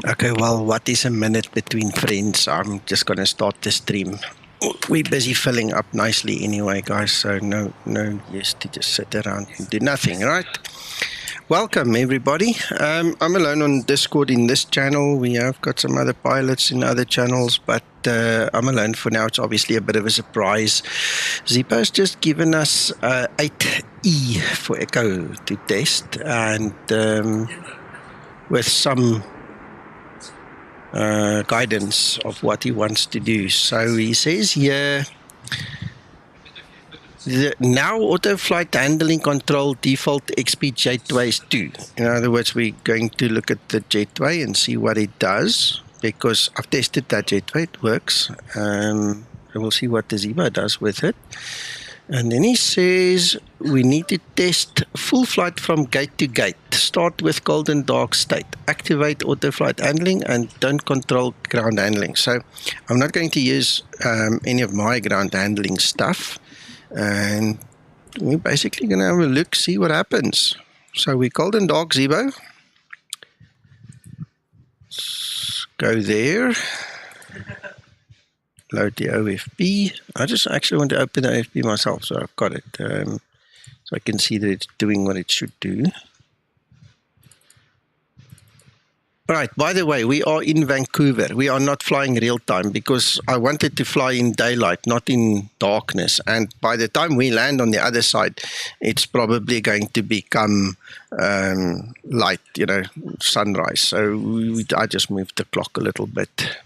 Okay, well, what is a minute between friends? I'm just going to start the stream. We're busy filling up nicely anyway, guys, so no use to just sit around and do nothing, right? Welcome, everybody. I'm alone on Discord in this channel. We have got some other pilots in other channels, but I'm alone for now. It's obviously a bit of a surprise. Zibo's just given us 8E for Echo to test, and with some guidance of what he wants to do. So he says here, the now auto flight handling control default XP jetway is 2. In other words, we're going to look at the jetway and see what it does, because I've tested that jetway, it works. And we'll see what the Zibo does with it. And then he says we need to test full flight from gate to gate. Start with cold and dark state. Activate auto flight handling and don't control ground handling. So I'm not going to use any of my ground handling stuff. And we're basically going to have a look, see what happens. So we cold and dark Zibo. Let's go there. Load the OFP. I just actually want to open the OFP myself, so I've got it. So I can see that it's doing what it should do. Right, by the way, we are in Vancouver. We are not flying real time because I wanted to fly in daylight, not in darkness. And by the time we land on the other side, it's probably going to become light, you know, sunrise. So I just moved the clock a little bit.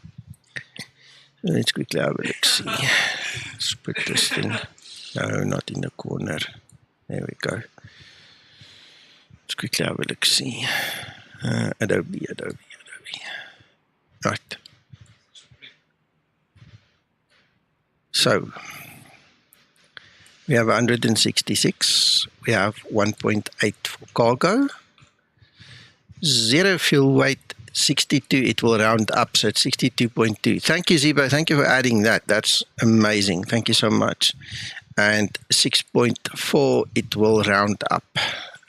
Let's quickly have a look, see. Let's put this thing. No, not in the corner. There we go. Let's quickly have a look, see. Adobe. Right. So, we have 166. We have 1.8 for cargo. 0 fuel weight. 62, it will round up, so it's 62.2. Thank you, Zibo. Thank you for adding that. That's amazing. Thank you so much. And 6.4, it will round up.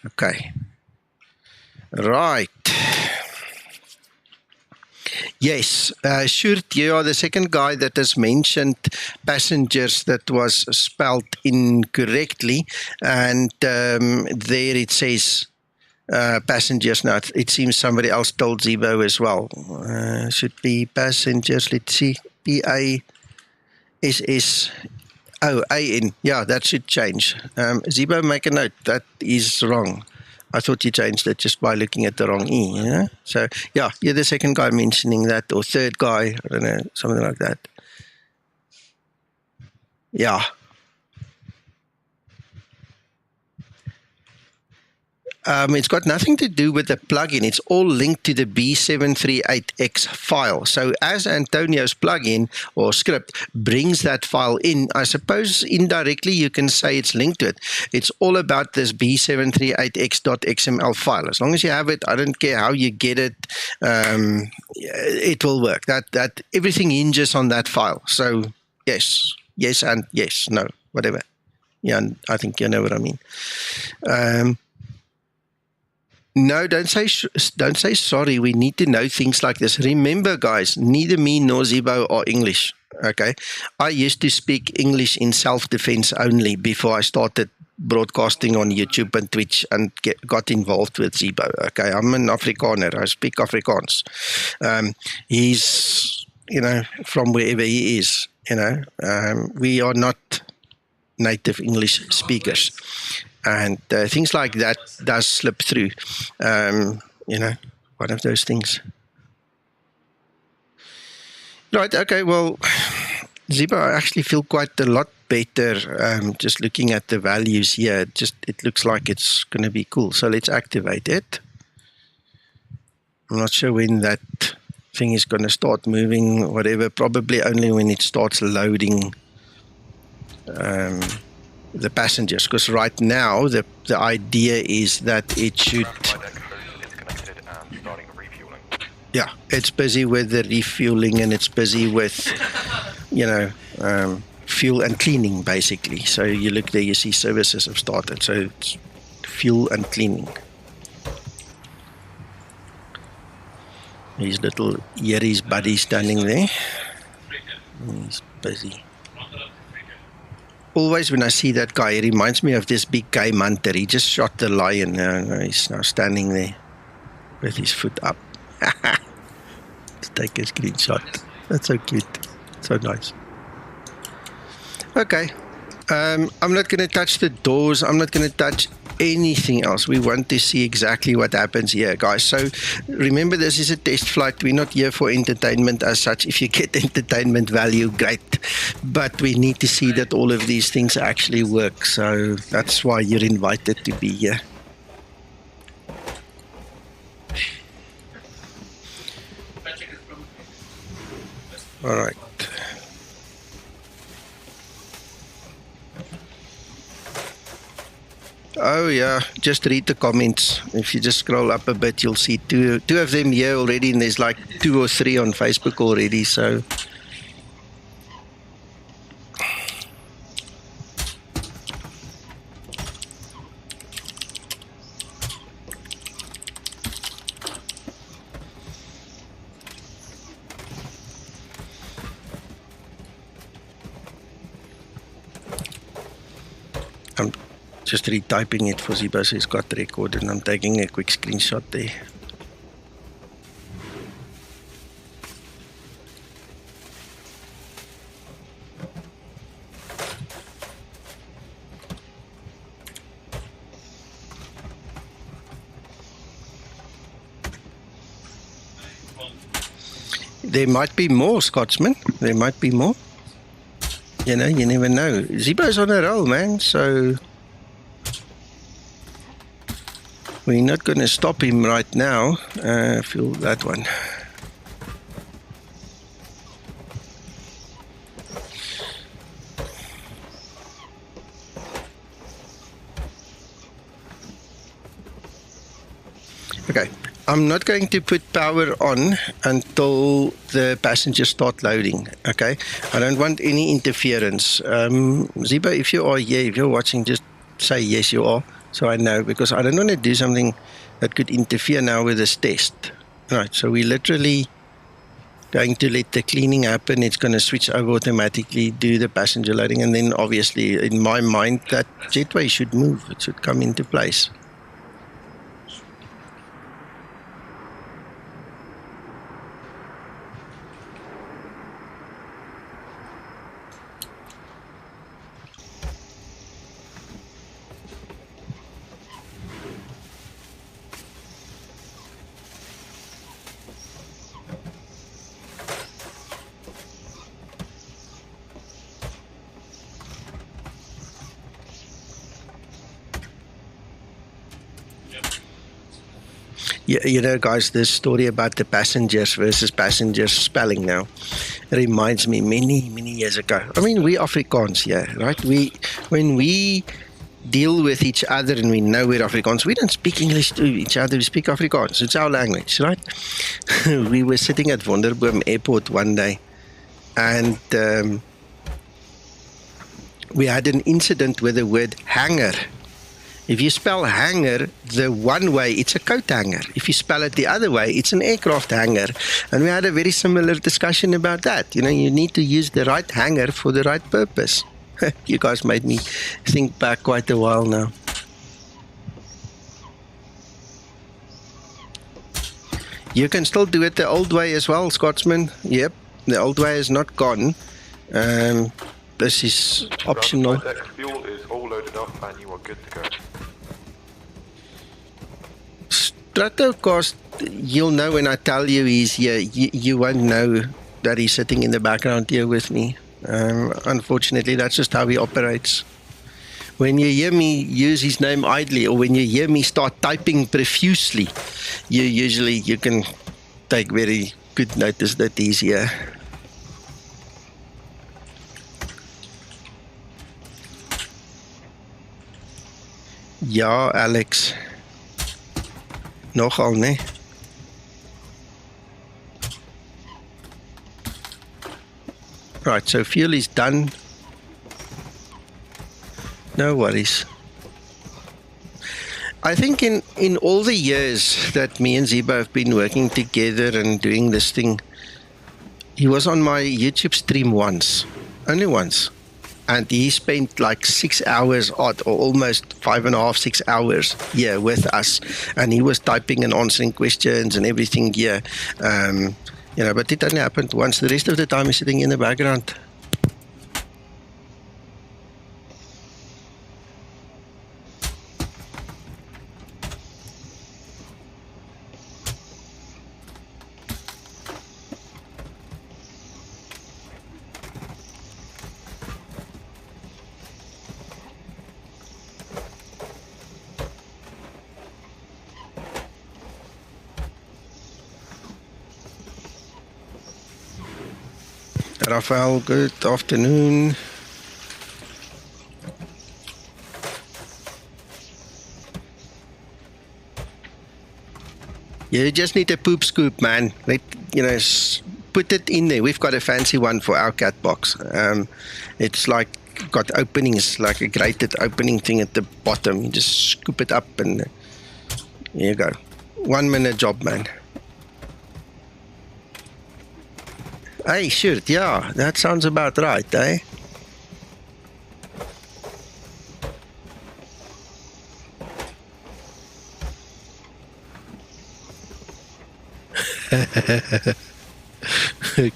Okay. Right. Yes, Shurt, you are the second guy that has mentioned passengers that was spelled incorrectly. And there it says passengers. Now it seems somebody else told Zibo as well. Should be passengers. Let's see, PASSOAN. Yeah, that should change. Zibo, make a note. That is wrong. I thought you changed it just by looking at the wrong E. You know? So yeah, you're the second guy mentioning that, or third guy. I don't know, something like that. Yeah. It's got nothing to do with the plugin. It's all linked to the B738X file. So as Antonio's plugin or script brings that file in, I suppose indirectly you can say it's linked to it. It's all about this B738X.xml file. As long as you have it, I don't care how you get it, it will work. That everything hinges on that file. So yes, and yes, no, whatever. Yeah, I think you know what I mean. No, don't say sorry. We need to know things like this. Remember, guys, neither me nor Zibo are English. Okay, I used to speak English in self-defense only before I started broadcasting on YouTube and Twitch and got involved with Zibo. Okay, I'm an Afrikaner. I speak Afrikaans. He's, you know, from wherever he is. You know, we are not native English speakers. And things like that does slip through, you know, one of those things. Right, okay, well, Zibo, I actually feel quite a lot better just looking at the values here. It looks like it's going to be cool. So let's activate it. I'm not sure when that thing is going to start moving, whatever, probably only when it starts loading the passengers, because right now the idea is that it should, yeah, it's busy with the refueling and it's busy with, you know, fuel and cleaning basically. So you look there, you see services have started, so it's fuel and cleaning. His little Yeri's buddy standing there. He's busy. Always when I see that guy, it reminds me of this big game hunter. He just shot the lion. He's now standing there with his foot up. Let's take a screenshot. That's so cute. So nice. Okay. I'm not going to touch the doors. I'm not going to touch anything else. We want to see exactly what happens here, guys. So remember, this is a test flight. We're not here for entertainment as such. If you get entertainment value, great. But we need to see that all of these things actually work. So that's why you're invited to be here. All right. Oh yeah, just read the comments. If you just scroll up a bit, you'll see two of them here already, and there's like 2 or 3 on Facebook already. So I'm just retyping it for Zibo, so he's got the record, and I'm taking a quick screenshot there. There might be more, Scotsman. There might be more. You know, you never know. Zibo's on a roll, man, so we're not going to stop him right now. Feel that one. Okay, I'm not going to put power on until the passengers start loading, okay? I don't want any interference. Zibo, if you are here, if you're watching, just say yes, you are, so I know, because I don't want to do something that could interfere now with this test. Right, so we're literally going to let the cleaning happen. It's going to switch over automatically, do the passenger loading, and then obviously, in my mind, that jetway should move. It should come into place. Yeah, you know, guys, this story about the passengers versus passengers spelling now reminds me many years ago. I mean, we Afrikaans here, right? When we deal with each other and we know we're Afrikaans, we don't speak English to each other, we speak Afrikaans. It's our language, right? We were sitting at Wonderboom Airport one day, and we had an incident with the word hangar. If you spell hangar the one way, it's a coat hanger. If you spell it the other way, it's an aircraft hangar. And we had a very similar discussion about that. You know, you need to use the right hanger for the right purpose. You guys made me think back quite a while now. You can still do it the old way as well, Scotsman. Yep, the old way is not gone. This is optional. Fuel is all loaded up and you are good to go. Stratocast, you'll know when I tell you he's here. You won't know that he's sitting in the background here with me. Unfortunately, that's just how he operates. When you hear me use his name idly, or when you hear me start typing profusely, you can take very good notice that he's here. Ja, Alex. Nogal, nee? Right, so fuel is done. No worries. I think in all the years that me and Zibo have been working together and doing this thing, he was on my YouTube stream once, only once. And he spent like 6 hours odd, or almost 5.5, 6 hours here with us. And he was typing and answering questions and everything here. You know, but it only happened once. The rest of the time he's sitting in the background. Rafael, good afternoon. You just need a poop scoop, man. Put it in there. We've got a fancy one for our cat box. It's like got openings, like a grated opening thing at the bottom. You just scoop it up and there you go. 1 minute job, man. Hey, shirt, yeah, that sounds about right, eh?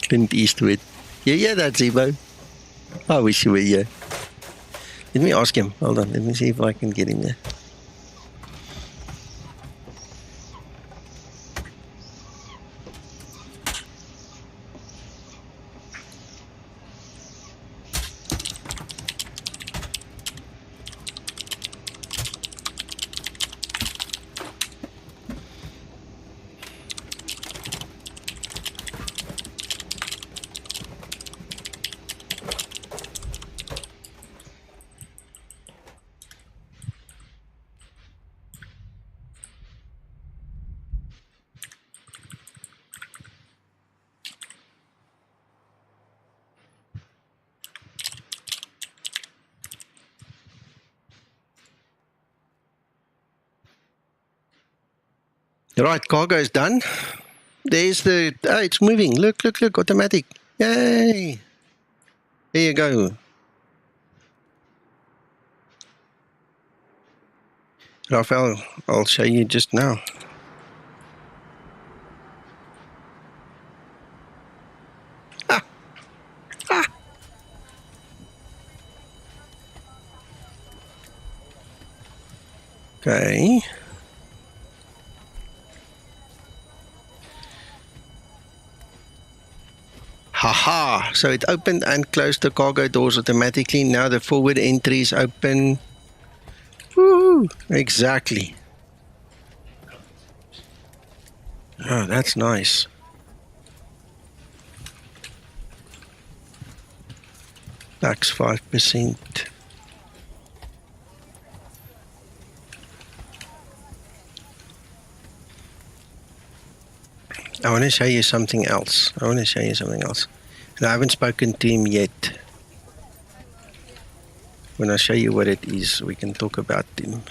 Clint Eastwood. Yeah, that's Zibo. I wish you were here. Let me ask him. Hold on, let me see if I can get him there. Right, cargo is done. There's the, it's moving. Look, automatic. Yay. There you go. Rafael, I'll show you just now. Okay. Haha, so it opened and closed the cargo doors automatically. Now the forward entry is open. Woo, exactly. Oh, that's nice. Max 5%. I want to show you something else. And I haven't spoken to him yet. When I show you what it is, we can talk about him.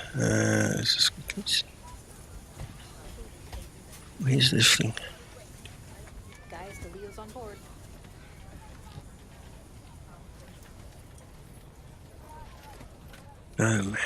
Where's this thing? Guys, the Leo's on board. Oh, man.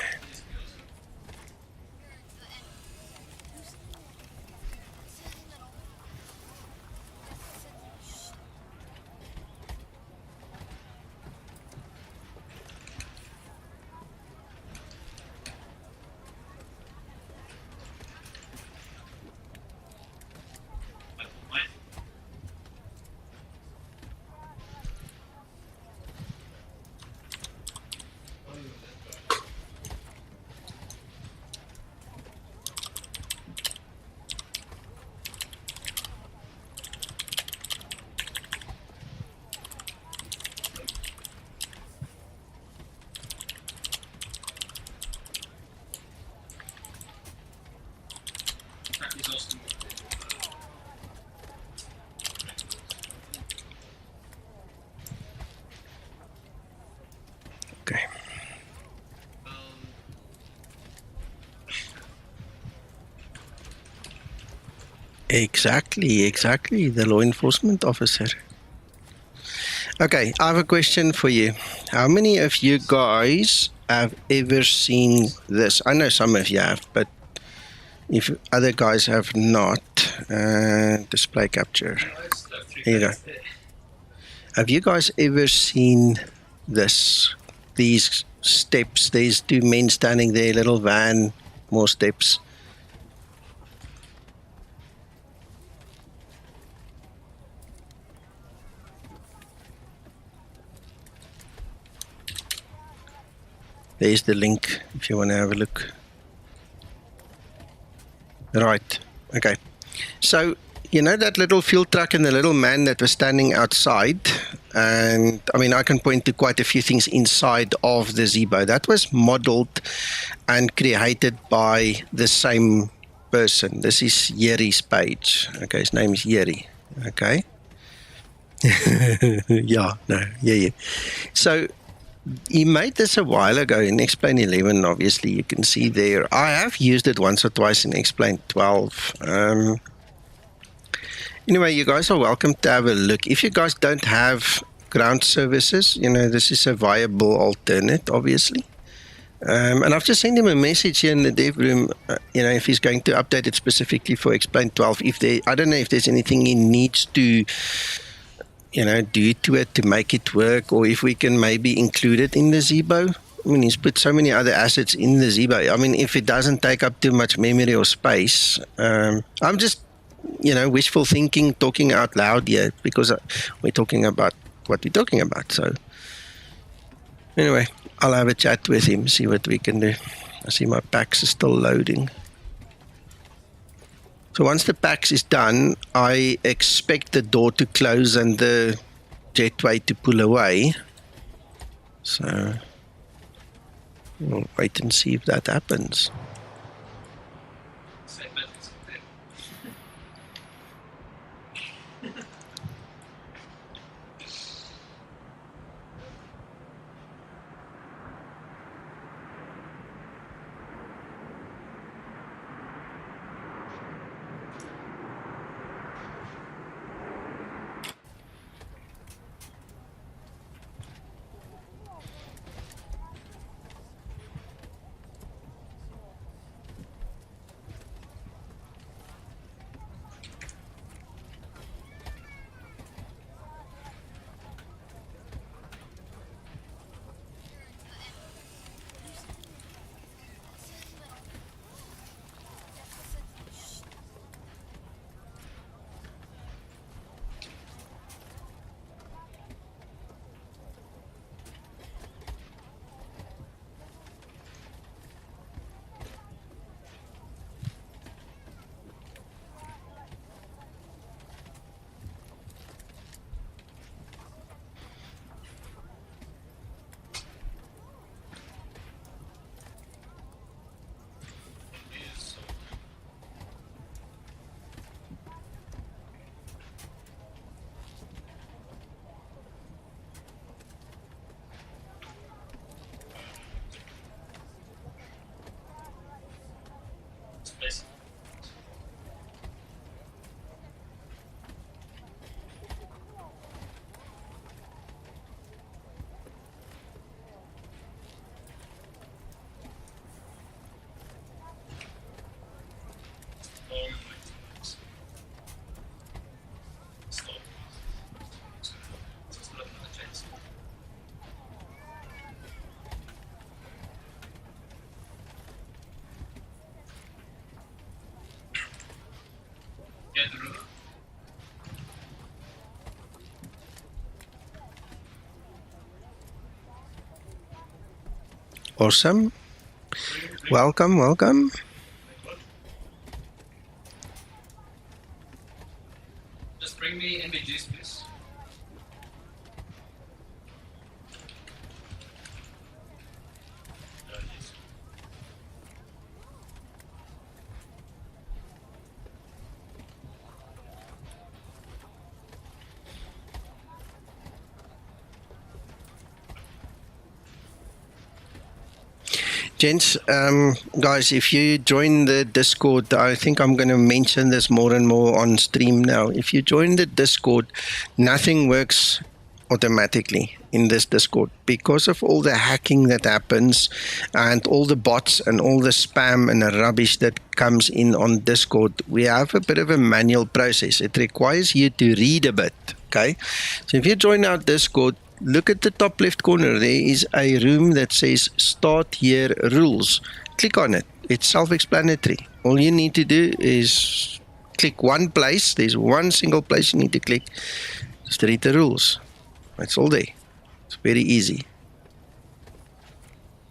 Exactly. The law enforcement officer. Okay, I have a question for you. How many of you guys have ever seen this? I know some of you have, but if other guys have not, display capture. Here you go. Have you guys ever seen this? These steps, there's two men standing there, little van, more steps. There's the link if you want to have a look. Right, okay. So, you know that little fuel truck and the little man that was standing outside? And I mean, I can point to quite a few things inside of the Zibo. That was modeled and created by the same person. This is Yeri's page. Okay, his name is Yeri. Okay. Yeah. So, he made this a while ago in Explain 11, obviously, you can see there. I have used it once or twice in Explain 12. Anyway, you guys are welcome to have a look. If you guys don't have ground services, you know, this is a viable alternate, obviously. And I've just sent him a message here in the dev room, you know, if he's going to update it specifically for Explain 12. I don't know if there's anything he needs to, you know, do to it to make it work, or if we can maybe include it in the Zibo. I mean, he's put so many other assets in the Zibo. I mean, if it doesn't take up too much memory or space, I'm just, you know, wishful thinking, talking out loud here, because we're talking about what we're talking about. So anyway, I'll have a chat with him, see what we can do. I see my PAX is still loading. So once the PAX is done, I expect the door to close and the jetway to pull away. So we'll wait and see if that happens. Awesome. Welcome. Just bring me images, please. Gents, guys, if you join the Discord, I think I'm going to mention this more and more on stream now. If you join the Discord, nothing works automatically in this Discord because of all the hacking that happens and all the bots and all the spam and the rubbish that comes in on Discord. We have a bit of a manual process. It requires you to read a bit, okay? So if you join our Discord, look at the top left corner. There is a room that says Start Here Rules. Click on it. It's self-explanatory. All you need to do is click one place. There's one single place you need to click. Just read the rules. That's all there. It's very easy.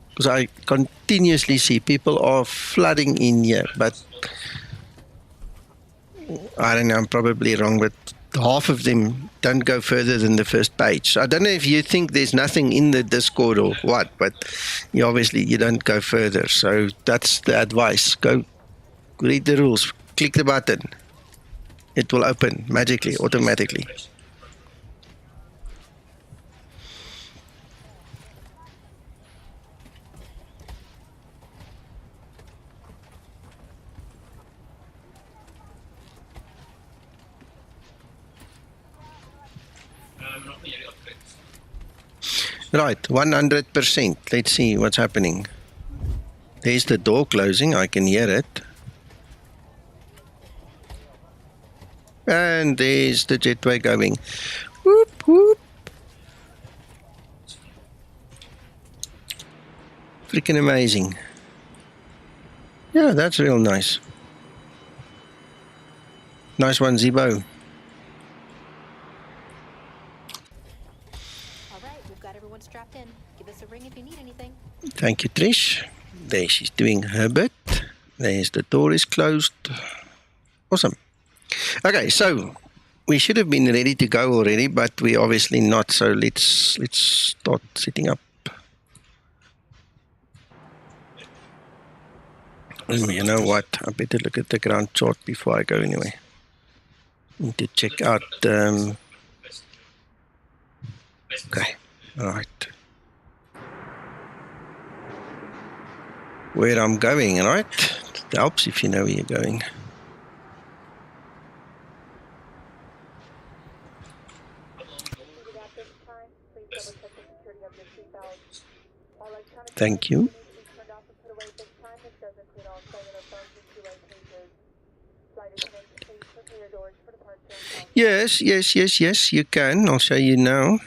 Because I continuously see people are flooding in here, but I don't know, I'm probably wrong, but half of them don't go further than the first page. So I don't know if you think there's nothing in the Discord or what, but you obviously you don't go further. So that's the advice. Go read the rules. Click the button. It will open magically, automatically. Right, 100%. Let's see what's happening. There's the door closing. I can hear it. And there's the jetway going. Whoop, whoop. Freaking amazing. Yeah, that's real nice. Nice one, Zibo. Strapped in. Give us a ring if you need anything. Thank you, Trish. There she's doing her bit. There's the door is closed. Awesome. Okay, so we should have been ready to go already, but we're obviously not. So let's start setting up. You know what? I better look at the ground chart before I go anyway. Need to check out. Okay. Right. Where I'm going, right? It helps if you know where you're going. Thank you. Yes, you can. I'll show you now.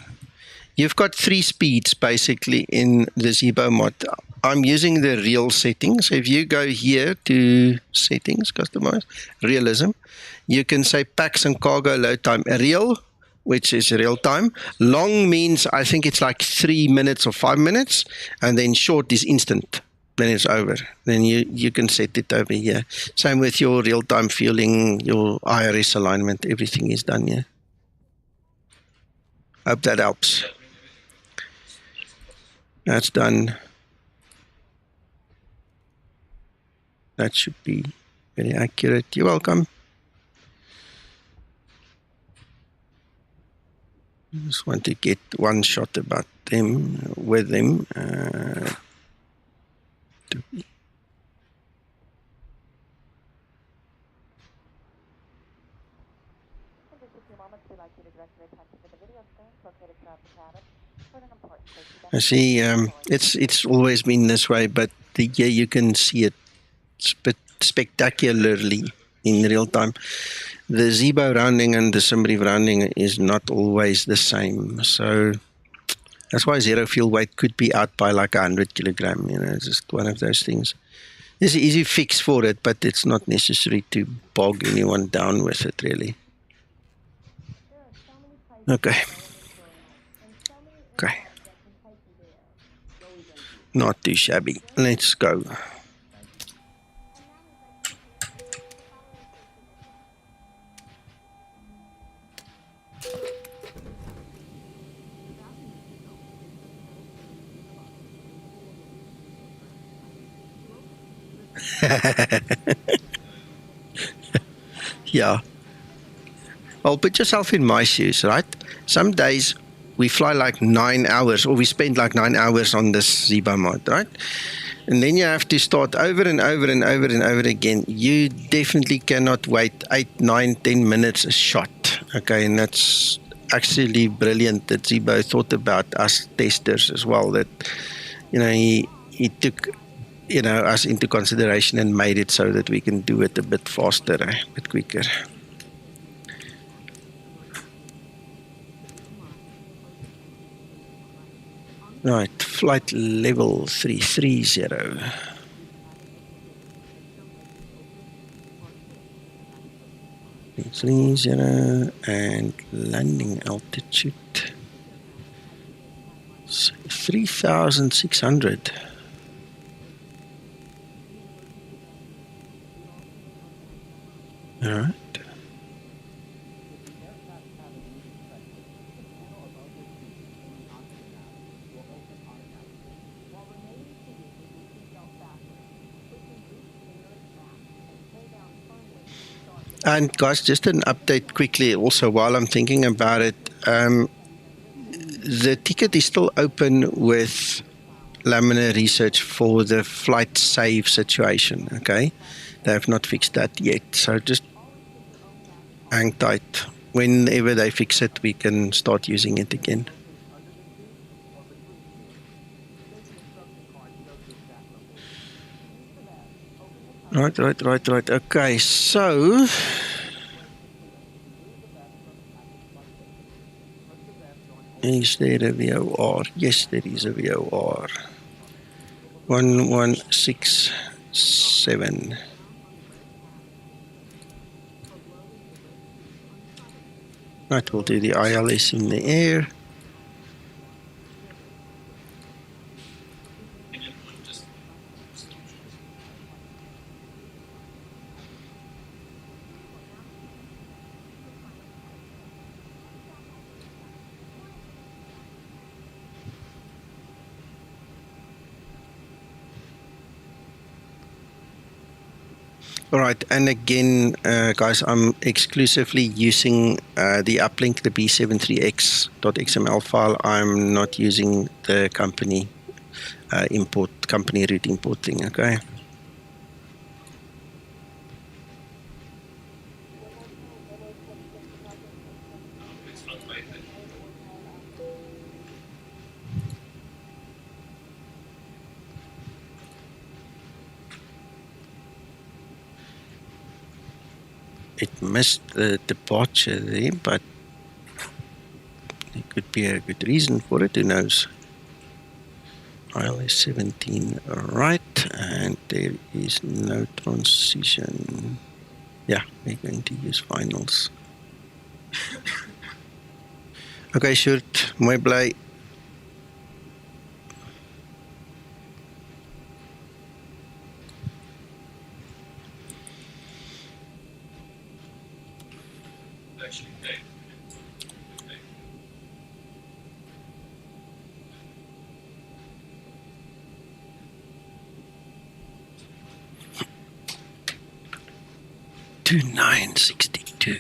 You've got 3 speeds basically in the Zibo mod. I'm using the real settings. So if you go here to settings, customize, realism, you can say packs and cargo load time real, which is real time. Long means I think it's like 3 minutes or 5 minutes, and then short is instant. Then it's over. Then you can set it over here. Same with your real time fueling, your IRS alignment, everything is done here. Hope that helps. That's done. That should be very accurate. You're welcome. Just want to get one shot about them, with them. I see. It's always been this way, but yeah, you can see it spectacularly in real time. The Zibo rounding and the Simri rounding is not always the same, so that's why zero fuel weight could be out by like 100 kilogram. You know, it's just one of those things. There's an easy fix for it, but it's not necessary to bog anyone down with it, really. Okay. Okay. Not too shabby. Let's go. Yeah. Well, put yourself in my shoes, right? Some days we fly like 9 hours, or we spend like 9 hours on this Zibo mod, right? And then you have to start over and over and over and over again. You definitely cannot wait 8, 9, 10 minutes a shot. Okay, and that's actually brilliant that Zibo thought about us testers as well. That he took us into consideration and made it so that we can do it a bit faster, a bit quicker. Right, flight level 330. And landing altitude 3,600. All right. And guys, just an update quickly also while I'm thinking about it. The ticket is still open with Laminar Research for the flight save situation, okay? They have not fixed that yet, so just hang tight. Whenever they fix it, we can start using it again. Right. Okay, so is there a VOR? Yes, there is a VOR. 1167. Right, we'll do the ILS in the air. All right, and again, guys, I'm exclusively using the uplink, the b73x.xml file. I'm not using the company company root import thing, okay? It missed the departure there, but there could be a good reason for it, who knows? ILS 17 right, and there is no transition. Yeah, we're going to use finals. Okay, Sjoerd, mooi bly. Okay. 2962.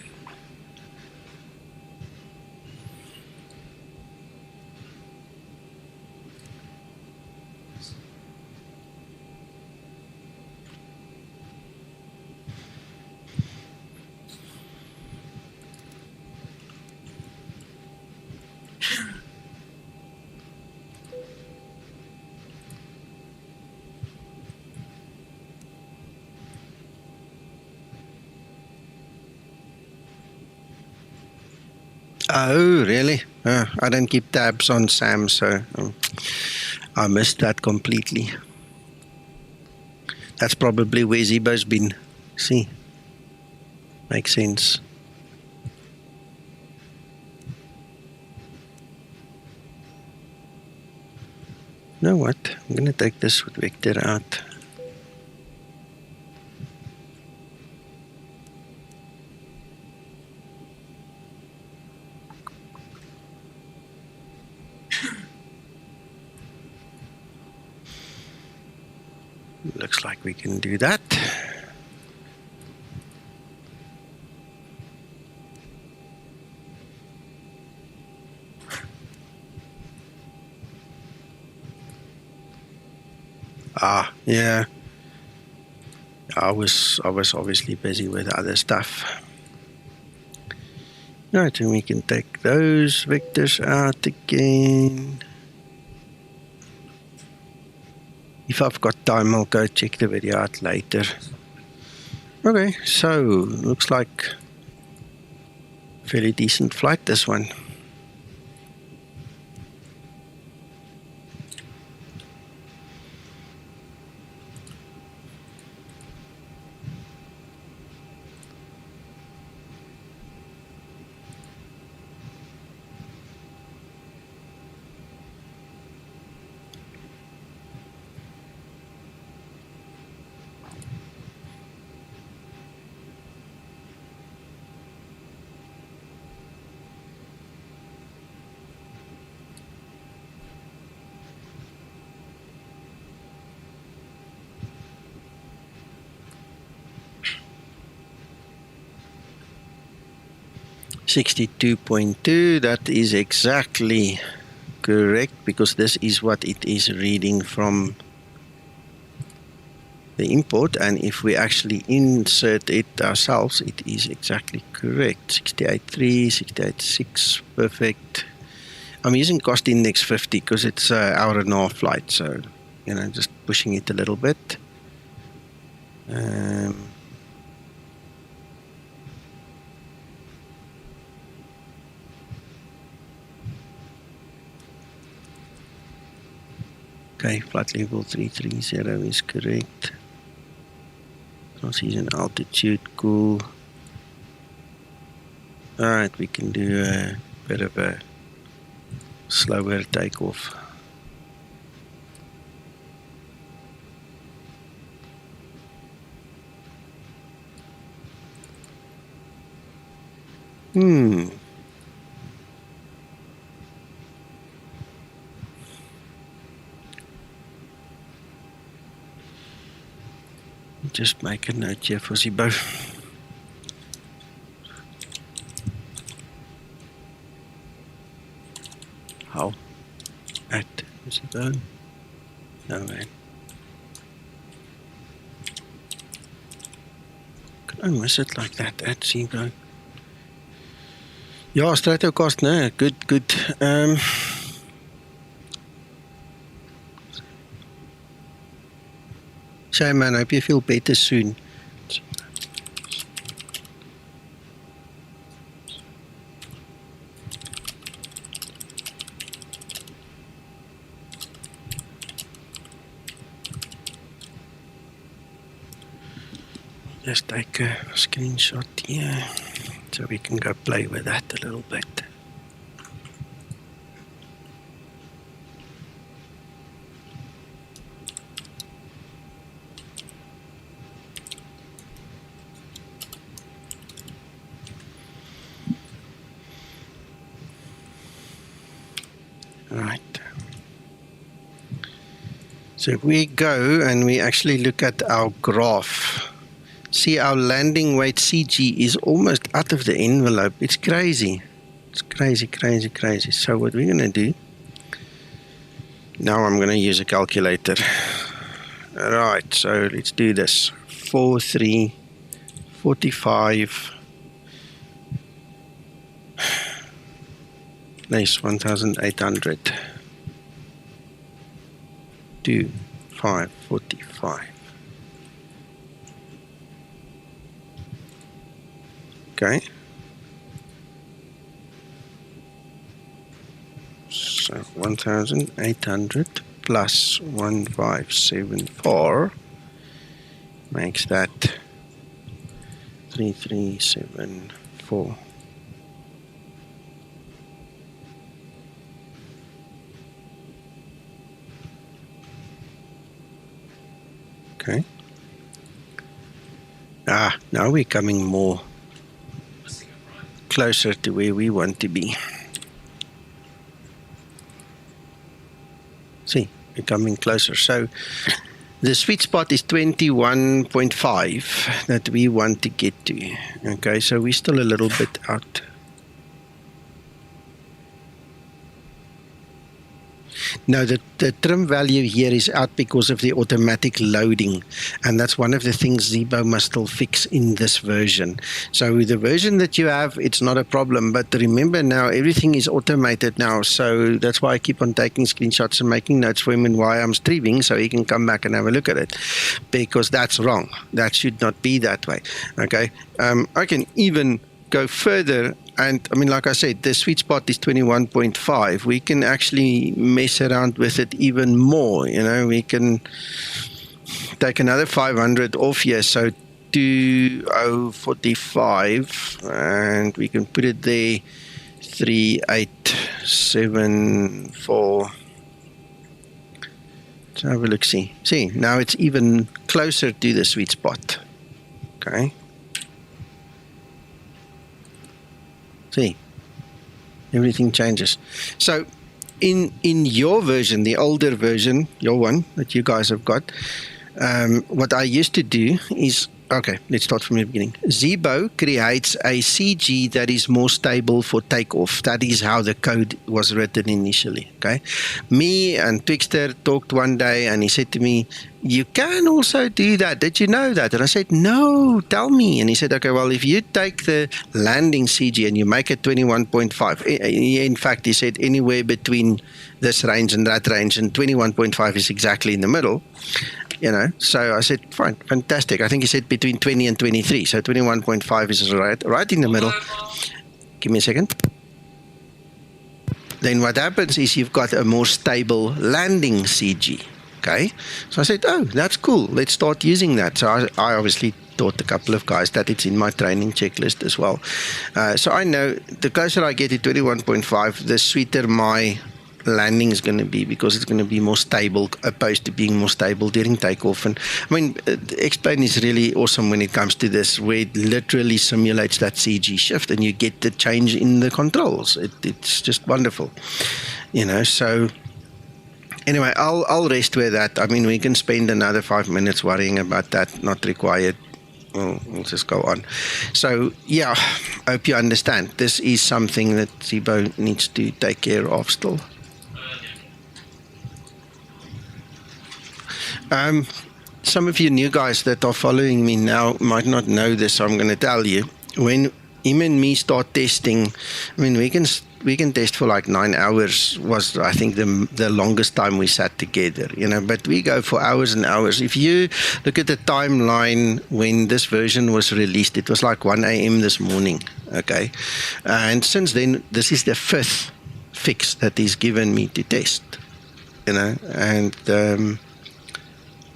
Oh, really? I don't keep tabs on Sam, so I missed that completely. That's probably where Zibo's been. See? Makes sense. You know what? I'm going to take this with Vector out. Looks like we can do that. Yeah. I was obviously busy with other stuff. Right, and we can take those vectors out again. If I've got time, I'll go check the video out later. Okay, so looks like fairly decent flight, this one. .2, that is exactly correct, because this is what it is reading from the import, and if we actually insert it ourselves, it is exactly correct. 68.3, 68.6, perfect. I'm using cost index 50 because it's an hour and a half flight, so just pushing it a little bit. Okay, flight level 330 is correct. Transition altitude, cool. Alright, we can do a bit of a slower takeoff. Just make a note here for Zibo. How? At Zibo? No, man. Can I miss it like that at Zibo? Ja, Stratocast, no, good. Shame, man, I hope you feel better soon. Just take a screenshot here so we can go play with that a little bit. Right. So if we go and we actually look at our graph, see our landing weight CG is almost out of the envelope. It's crazy. It's crazy. So what we're going to do, now I'm going to use a calculator. Alright, so let's do this. 4345 less 1800 to 545. Okay. So 1800 plus 1574 makes that 3374. Okay. Now we're coming more closer to where we want to be. See, we're coming closer. So the sweet spot is 21.5 that we want to get to. Okay, so we're still a little bit out. No, the trim value here is out because of the automatic loading, and that's one of the things Zibo must still fix in this version. So the version that you have, it's not a problem, but remember now everything is automated now, so that's why I keep on taking screenshots and making notes for him and why I'm streaming, so he can come back and have a look at it, because that's wrong. That should not be that way. Okay, I can even go further. And I mean, like I said, the sweet spot is 21.5. We can actually mess around with it even more. You know, we can take another 500 off here. So 2045, and we can put it there. 3874. Let's have a look. See, now it's even closer to the sweet spot. Okay. See, everything changes. So in your version, the older version, your one that you guys have got, what I used to do is, okay, let's start from the beginning. Zibo creates a CG that is more stable for takeoff. That is how the code was written initially, okay? Me and Twixter talked one day and he said to me, you can also do that. Did you know that? And I said, no, tell me. And he said, okay, well, if you take the landing CG and you make it 21.5, in fact, he said anywhere between this range and that range, and 21.5 is exactly in the middle. You know, so I said, fine, fantastic. I think he said between 20 and 23. So 21.5 is right in the middle. Give me a second. Then what happens is you've got a more stable landing CG. Okay. So I said, oh, that's cool. Let's start using that. So I obviously taught a couple of guys that. It's in my training checklist as well. So I know the closer I get to 21.5, the sweeter my landing is going to be, because it's going to be more stable opposed to being more stable during takeoff. And I mean, X-Plane is really awesome when it comes to this, where it literally simulates that CG shift and you get the change in the controls. It's just wonderful, you know. So anyway, I'll rest with that. I mean, we can spend another 5 minutes worrying about that, not required. We'll just go on. So yeah, I hope you understand. This is something that Zibo needs to take care of still. Some of you new guys that are following me now might not know this, so I'm going to tell you. When him and me start testing, I mean, we can test for like 9 hours, was I think the longest time we sat together, you know, but we go for hours and hours. If you look at the timeline when this version was released, it was like 1 a.m. this morning, okay? And since then, this is the 5th fix that he's given me to test, you know, and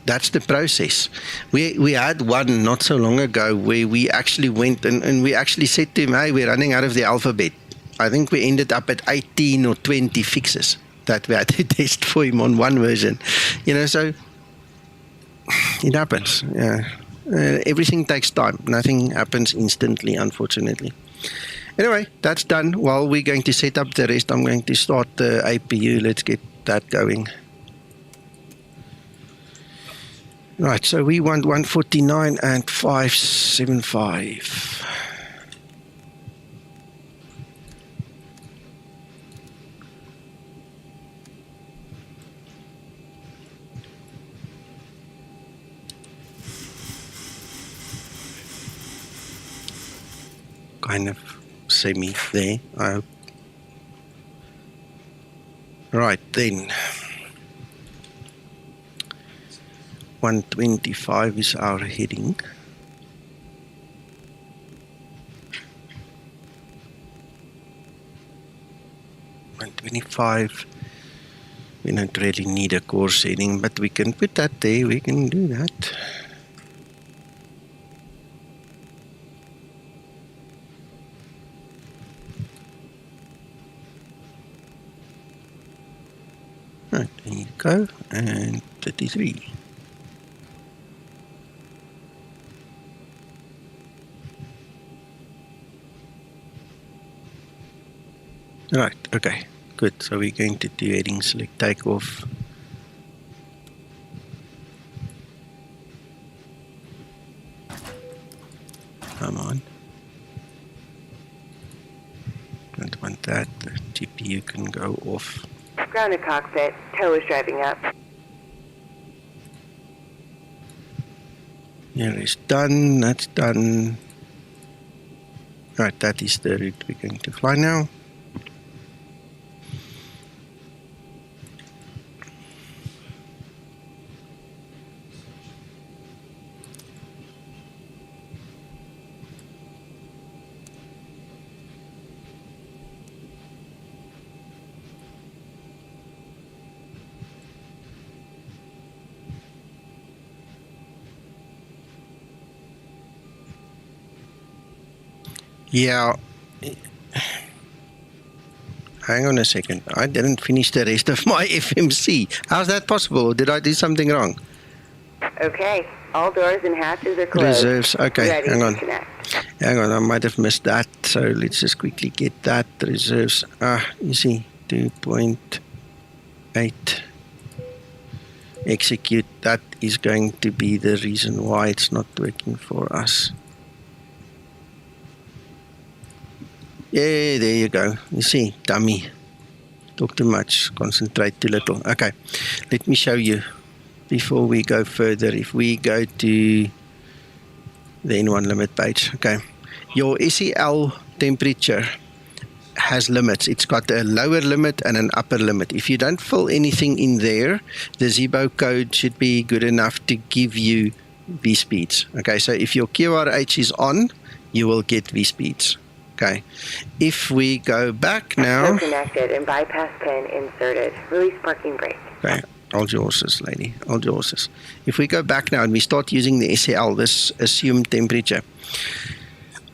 that's the process. We had one not so long ago where we actually went and we actually said to him, hey, we're running out of the alphabet. I think we ended up at 18 or 20 fixes that we had to test for him on one version. You know, so it happens. Yeah. Everything takes time. Nothing happens instantly, unfortunately. Anyway, that's done. While we're going to set up the rest, I'm going to start the APU. Let's get that going. Right, so we want 149 and 575. Kind of semi there, I hope. Right, then 125 is our heading. $125. We don't really need a course heading, but we can put that there. We can do that. Right, there you go, and 33. Right, okay, good. So we're going to do heading, select takeoff. Come on. Don't want that. The GPU can go off. Grounded cockpit. Tow is driving up. Here is done. That's done. Right, that is the route we're going to fly now. Yeah. Hang on a second. I didn't finish the rest of my FMC. How's that possible? Did I do something wrong? Okay. All doors and hatches are closed. Reserves. Okay, Ready hang to on. connect. Hang on, I might have missed that. So let's just quickly get that. Reserves. You see, 2.8. Execute. That is going to be the reason why it's not working for us. Yeah, there you go. You see, dummy. Talk too much, concentrate too little. Okay, let me show you before we go further. If we go to the N1 limit page, okay, your SEL temperature has limits. It's got a lower limit and an upper limit. If you don't fill anything in there, the Zibo code should be good enough to give you V speeds. Okay, so if your QRH is on, you will get V speeds. Okay, if we go back now. Tow connected and bypass pin inserted. Release parking brake. Okay, hold your horses, lady. Hold your horses. If we go back now and we start using the SEL, this assumed temperature,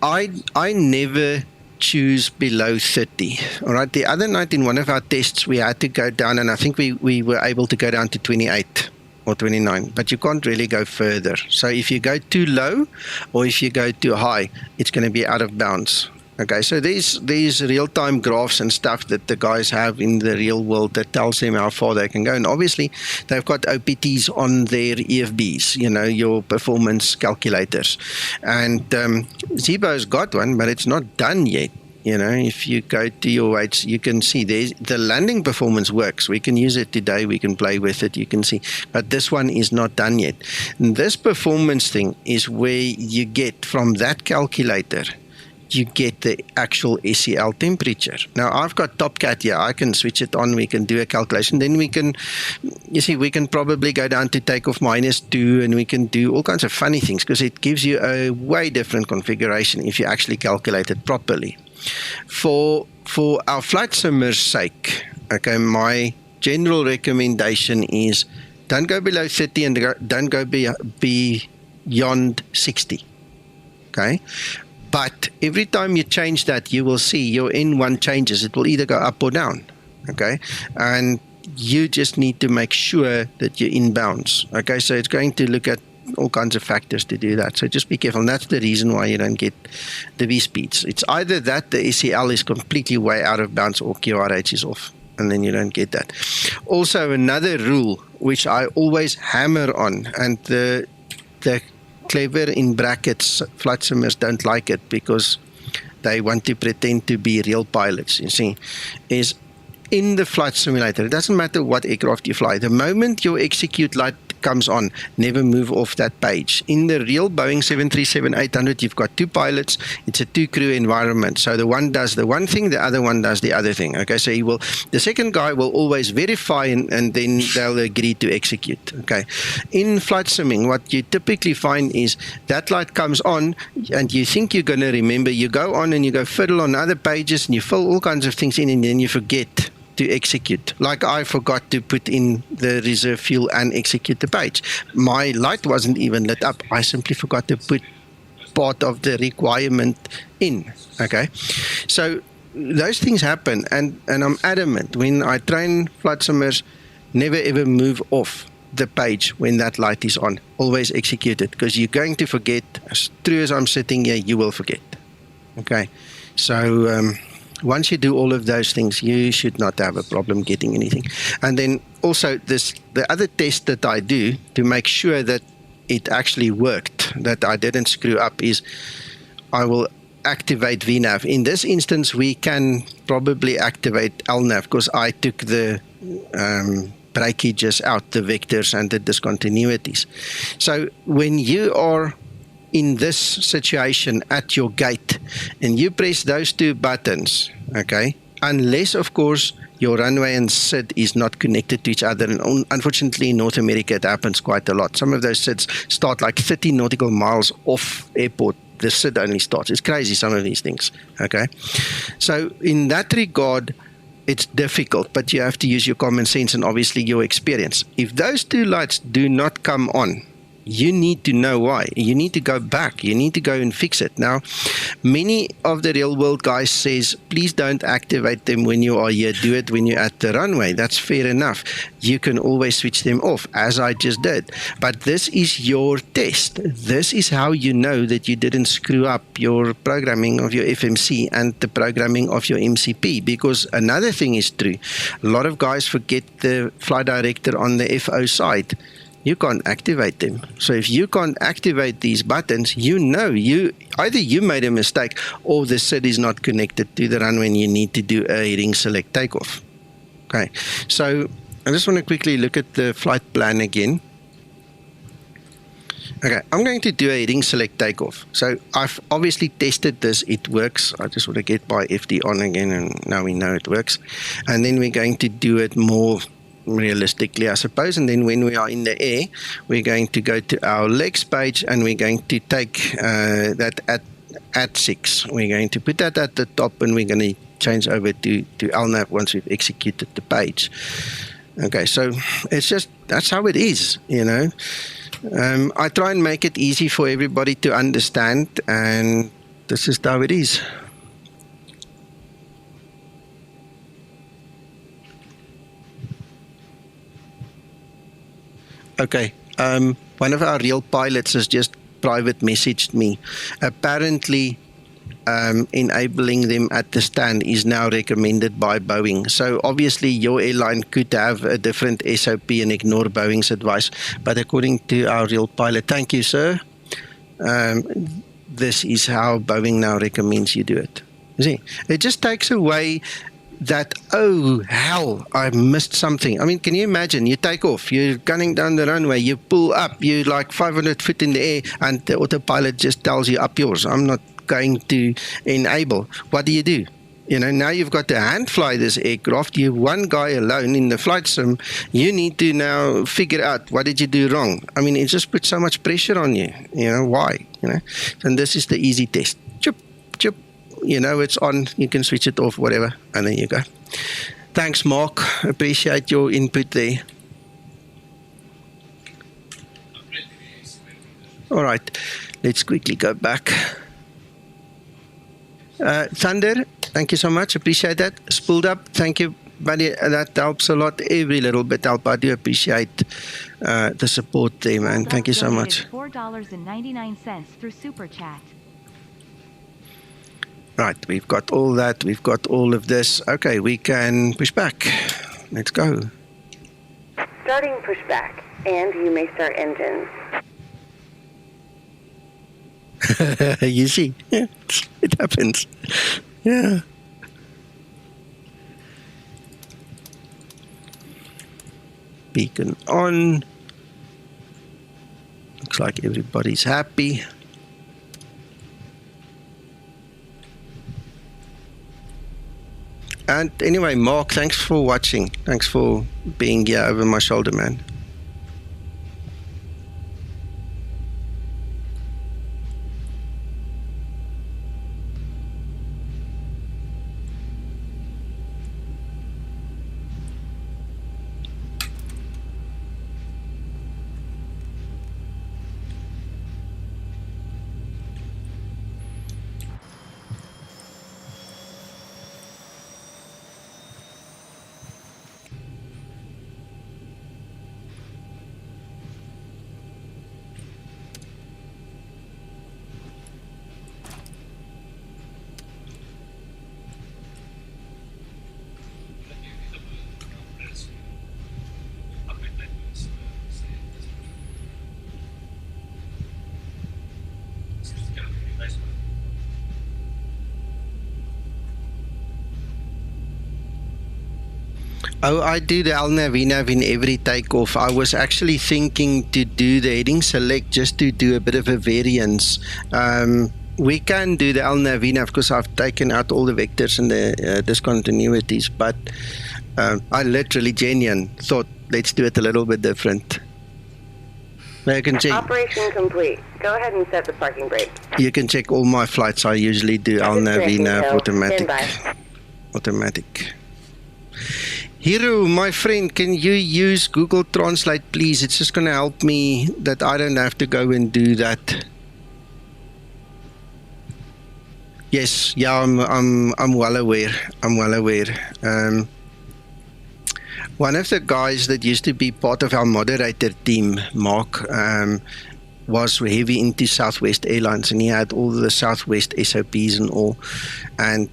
I never choose below 30. All right. The other night in one of our tests, we had to go down, and I think we were able to go down to 28 or 29, but you can't really go further. So if you go too low or if you go too high, it's going to be out of bounds. Okay, so there's real-time graphs and stuff that the guys have in the real world that tells them how far they can go. And obviously, they've got OPTs on their EFBs, you know, your performance calculators. And Zibo's got one, but it's not done yet. You know, if you go to your weights, you can see the landing performance works. We can use it today. We can play with it. You can see. But this one is not done yet. And this performance thing is where you get from that calculator, you get the actual SEL temperature. Now, I've got TopCat here. I can switch it on. We can do a calculation. Then we can, you see, we can probably go down to takeoff -2, and we can do all kinds of funny things because it gives you a way different configuration if you actually calculate it properly. For our flight simmer's sake, okay, my general recommendation is don't go below 30 and don't go beyond 60. Okay? But every time you change that, you will see your N1 changes. It will either go up or down, okay? And you just need to make sure that you're in bounds, okay? So it's going to look at all kinds of factors to do that. So just be careful. And that's the reason why you don't get the V speeds. It's either that the SEL is completely way out of bounds or QRH is off, and then you don't get that. Also, another rule, which I always hammer on, and the clever in brackets flight simmers don't like it because they want to pretend to be real pilots, you see, is in the flight simulator, it doesn't matter what aircraft you fly, the moment your execute light comes on, never move off that page. In the real Boeing 737-800, you've got two pilots, it's a two-crew environment. So the one does the one thing, the other one does the other thing. Okay, so the second guy will always verify and then they'll agree to execute. Okay, in flight simming, what you typically find is that light comes on and you think you're going to remember, you go on and you go fiddle on other pages and you fill all kinds of things in and then you forget to execute. Like I forgot to put in the reserve fuel and execute the page. My light wasn't even lit up. I simply forgot to put part of the requirement in. Okay, so those things happen, and I'm adamant when I train flight simmers, never ever move off the page when that light is on. Always execute it, because you're going to forget. As true as I'm sitting here, you will forget. Okay, so once you do all of those things, you should not have a problem getting anything. And then also the other test that I do to make sure that it actually worked, that I didn't screw up, is I will activate VNAV. In this instance, we can probably activate LNAV because I took the breakages out, the vectors and the discontinuities. So when you are in this situation at your gate and you press those two buttons, okay, unless of course your runway and SID is not connected to each other, and unfortunately in North America it happens quite a lot. Some of those SIDs start like 30 nautical miles off airport. The SID only starts. It's crazy, some of these things, okay. So in that regard, it's difficult, but you have to use your common sense and obviously your experience. If those two lights do not come on, you need to know why. You need to go back. You need to go and fix it. Now, many of the real world guys says, please don't activate them when you are here. Do it when you're at the runway. That's fair enough. You can always switch them off, as I just did. But this is your test. This is how you know that you didn't screw up your programming of your FMC and the programming of your MCP. Because another thing is true. A lot of guys forget the flight director on the FO side. You can't activate them. So if you can't activate these buttons, you know either you made a mistake or the SID is not connected to the runway and you need to do a heading select takeoff. Okay, so I just want to quickly look at the flight plan again. Okay, I'm going to do a heading select takeoff. So I've obviously tested this, it works. I just want to get my FD on again and now we know it works. And then we're going to do it more realistically, I suppose, and then when we are in the air, we're going to go to our legs page and we're going to take that at ADSIX. We're going to put that at the top and we're going to change over to LNAV once we've executed the page. Okay, so it's just, that's how it is, you know. I try and make it easy for everybody to understand, and this is how it is. Okay, one of our real pilots has just private messaged me. Apparently, enabling them at the stand is now recommended by Boeing. So obviously your airline could have a different SOP and ignore Boeing's advice. But according to our real pilot, thank you, sir, this is how Boeing now recommends you do it. You see, it just takes away that, oh hell, I missed something. I mean, can you imagine, you take off, you're gunning down the runway, you pull up, you're like 500 feet in the air, and the autopilot just tells you up yours, I'm not going to enable. What do? You know, now you've got to hand fly this aircraft. You're one guy alone in the flight sim. You need to now figure out, what did you do wrong? I mean, it just puts so much pressure on you. You know, why? You know, and this is the easy test. Chip, chip. You know, it's on. You can switch it off, whatever, and there you go. Thanks, Mark. Appreciate your input there. All right, let's quickly go back. Thunder, thank you so much. Appreciate that. Spooled up, thank you, buddy. That helps a lot. Every little bit helps. I do appreciate the support there, man. Thank you so much. $4.99 through SuperChat. Right, we've got all that. We've got all of this. Okay, we can push back. Let's go. Starting pushback, and you may start engines. You see, yeah, it happens. Yeah. Beacon on. Looks like everybody's happy. And anyway, Mark, thanks for watching. Thanks for being here over my shoulder, man. Oh, I do the LNAV, VNAV in every takeoff. I was actually thinking to do the heading select just to do a bit of a variance. We can do the LNAV, VNAV because I've taken out all the vectors and the discontinuities, but I literally genuine thought, let's do it a little bit different. Now you can check. Operation complete. Go ahead and set the parking brake. You can check all my flights. I usually do LNAV, VNAV, automatic. Automatic. Hiro, my friend, can you use Google Translate, please? It's just going to help me that I don't have to go and do that. Yes, yeah, I'm well aware. I'm well aware. One of the guys that used to be part of our moderator team, Mark, was heavy into Southwest Airlines, and he had all the Southwest SOPs and all. And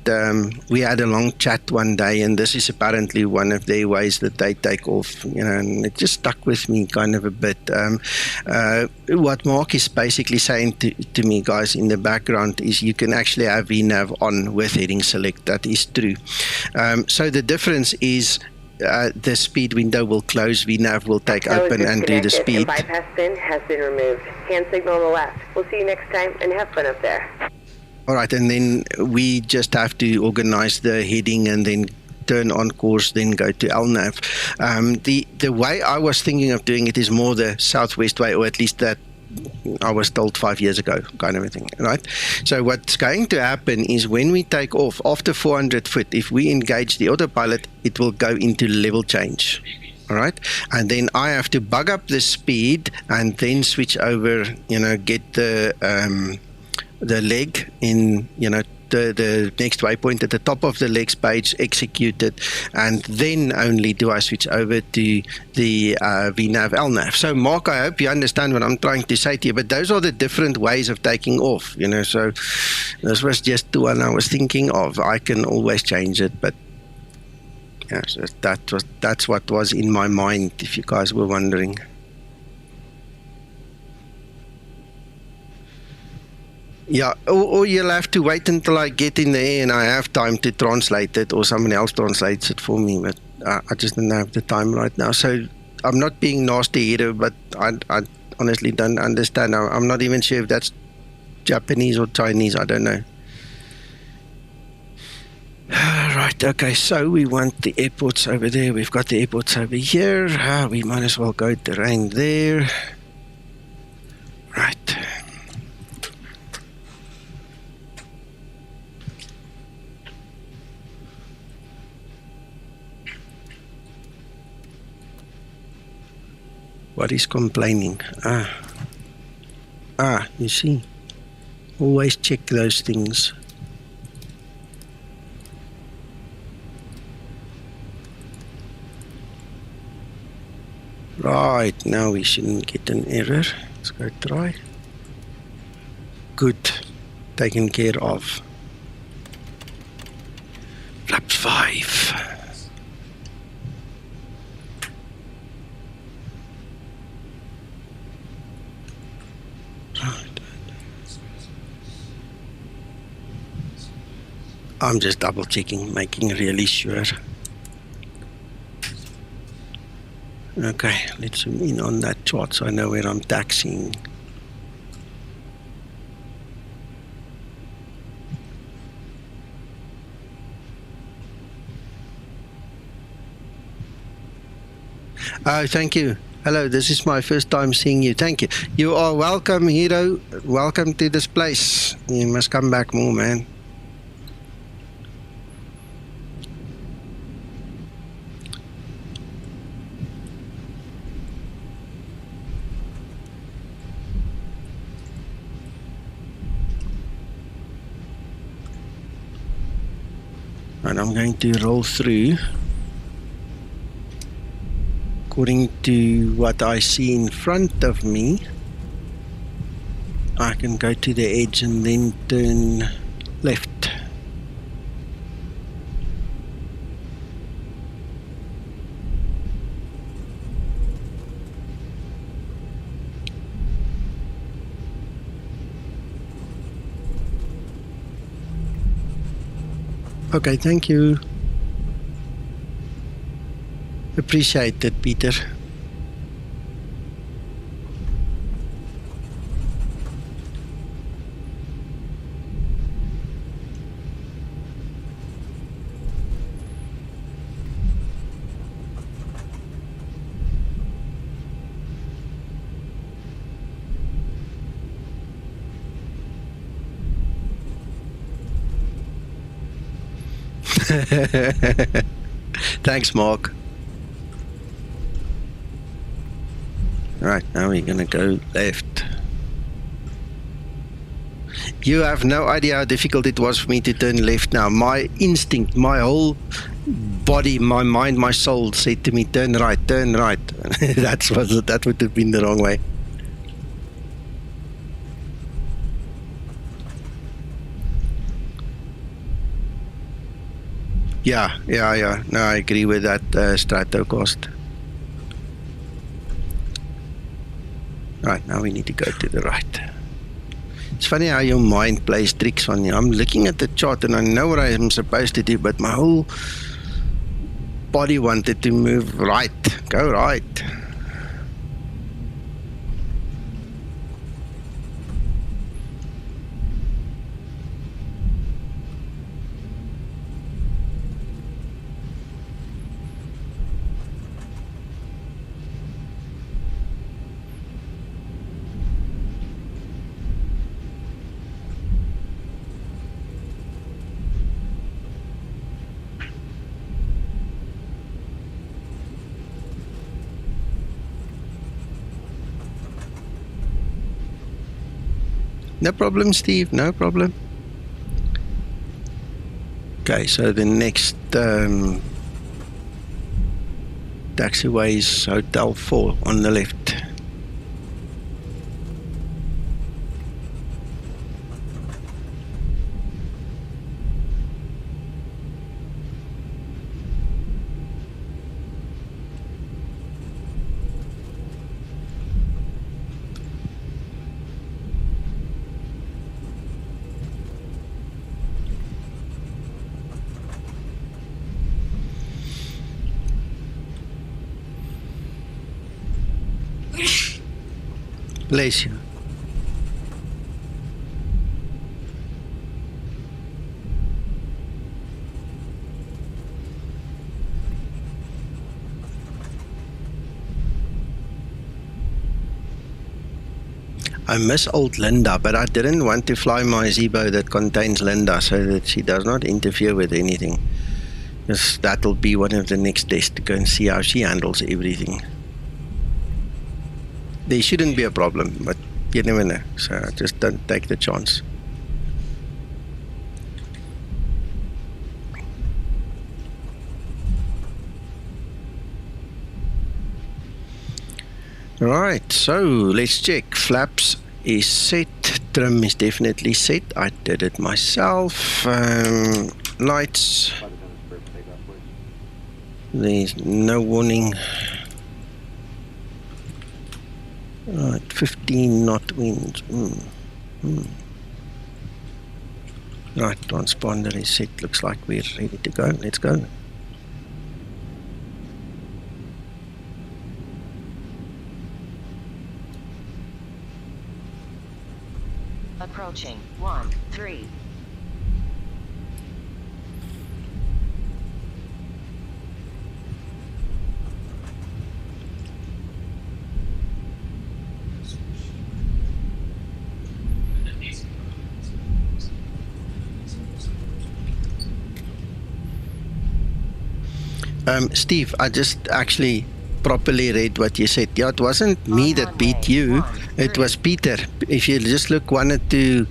we had a long chat one day, and this is apparently one of their ways that they take off, you know, and it just stuck with me kind of a bit. What Mark is basically saying to me, guys, in the background is you can actually have VNAV on with heading select. That is true. So the difference is the speed window will close, VNAV will take open and do the speed. Bypass bin has been removed. Hand signal on the left. We'll see you next time, and have fun up there. All right, and then we just have to organize the heading and then turn on course, then go to LNAV. The way I was thinking of doing it is more the Southwest way, or at least that I was told 5 years ago, kind of a thing, right? So what's going to happen is when we take off after 400 foot, if we engage the autopilot, it will go into level change. All right, and then I have to bug up the speed and then switch over, you know, get the leg in, you know, the next waypoint at the top of the legs page executed, and then only do I switch over to the VNAV LNAV. So Mark, I hope you understand what I'm trying to say to you, but those are the different ways of taking off, you know. So this was just the one I was thinking of. I can always change it, but yeah, so that's what was in my mind, if you guys were wondering. Yeah, or you'll have to wait until I get in the air and I have time to translate it, or someone else translates it for me, but I just don't have the time right now. So I'm not being nasty either, but I honestly don't understand. I'm not even sure if that's Japanese or Chinese, I don't know. Right, okay, so we want the airports over there. We've got the airports over here. We might as well go terrain there. Right. What is complaining? You see, always check those things. Right, now we shouldn't get an error. Let's go try. Good, taken care of. Flaps 5. I'm just double checking, making really sure. Okay, let's zoom in on that chart so I know where I'm taxiing. Oh, thank you. Hello, this is my first time seeing you. Thank you. You are welcome, Hiro. Welcome to this place. You must come back more, man. And I'm going to roll through according to what I see in front of me. I can go to the edge and then turn left. Okay, thank you. Appreciate it, Peter. Thanks, Mark. Right, now we're gonna go left. You have no idea how difficult it was for me to turn left now. My instinct, my whole body, my mind, my soul said to me, turn right, turn right. That would have been the wrong way. Yeah. No, I agree with that, Stratocost. Right, now we need to go to the right. It's funny how your mind plays tricks on you. I'm looking at the chart and I know what I am supposed to do, but my whole body wanted to move right. Go right. No problem, Steve, no problem. Okay, so the next taxiway is Hotel 4 on the left. Bless you. I miss old Linda, but I didn't want to fly my Zibo that contains Linda so that she does not interfere with anything. Because that'll be one of the next tests to go and see how she handles everything. There shouldn't be a problem, but you never know, so just don't take the chance. Right, so let's check. Flaps is set, trim is definitely set. I did it myself. Lights, there's no warning. Right, 15 knot winds. Right, transponder is set. Looks like we're ready to go. Let's go. Approaching 13. Steve, I just actually properly read what you said. Yeah, it wasn't me that beat you, it was Peter. If you just look 1 or 2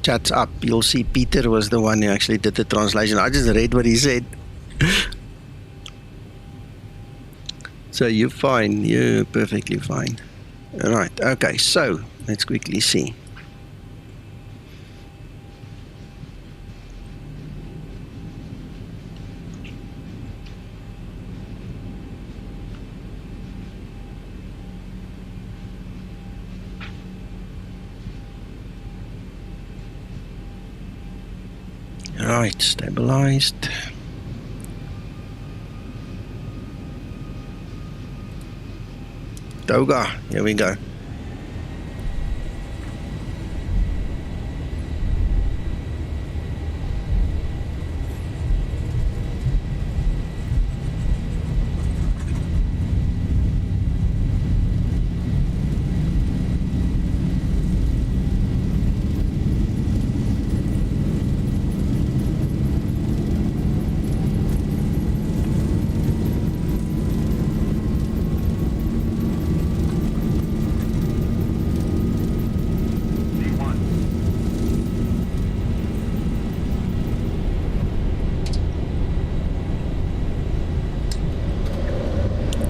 chats up, you'll see Peter was the one who actually did the translation. I just read what he said. So you're fine, you're perfectly fine. Right, okay, so let's quickly see. Right, stabilized. Toga. Here we go.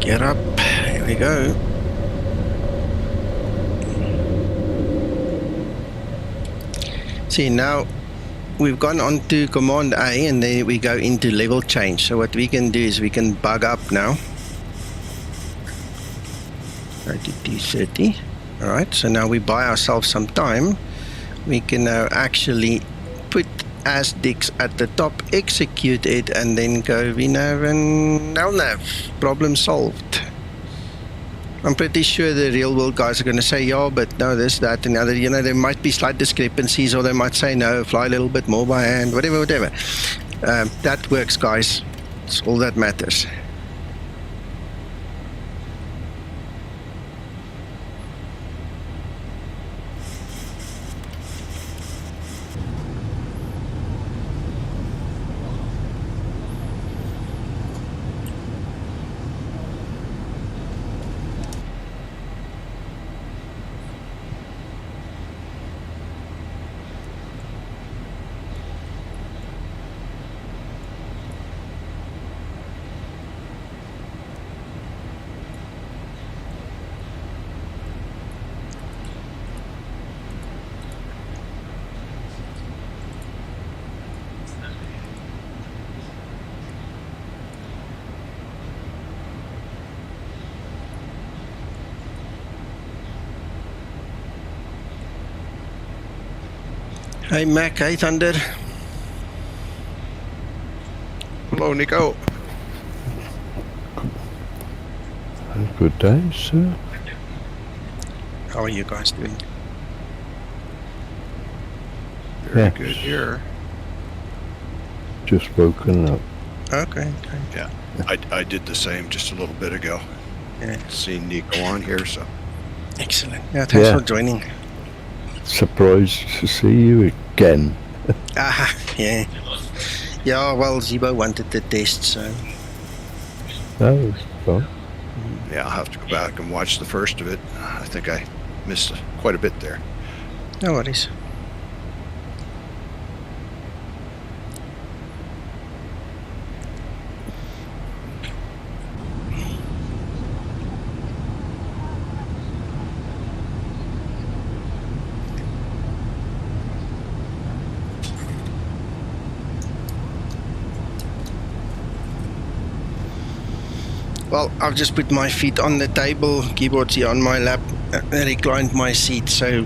Get up. Here we go. See, now we've gone on to Command A and then we go into level change. So what we can do is we can bug up now. Go to 230. Alright, so now we buy ourselves some time. We can now actually put ADSIX at the top, execute it, and then go VNav and LNav. Problem solved. I'm pretty sure the real world guys are going to say, yeah, but no, this, that, and the other. You know, there might be slight discrepancies, or they might say, no, fly a little bit more by hand, whatever. That works, guys. It's all that matters. Hey Mac, hey Thunder. Hello, Nico. Good day, sir. How are you guys doing? Very good here. Just woken up. Okay. Yeah, I did the same just a little bit ago. Yeah. Seeing Nico on here, so. Excellent. Yeah, thanks for joining. Surprised to see you again. Yeah. Yeah, well, Zibo wanted the test, so. That was fun. Yeah, I'll have to go back and watch the first of it. I think I missed quite a bit there. No worries. Well, I've just put my feet on the table, keyboard's here on my lap, reclined my seat. So,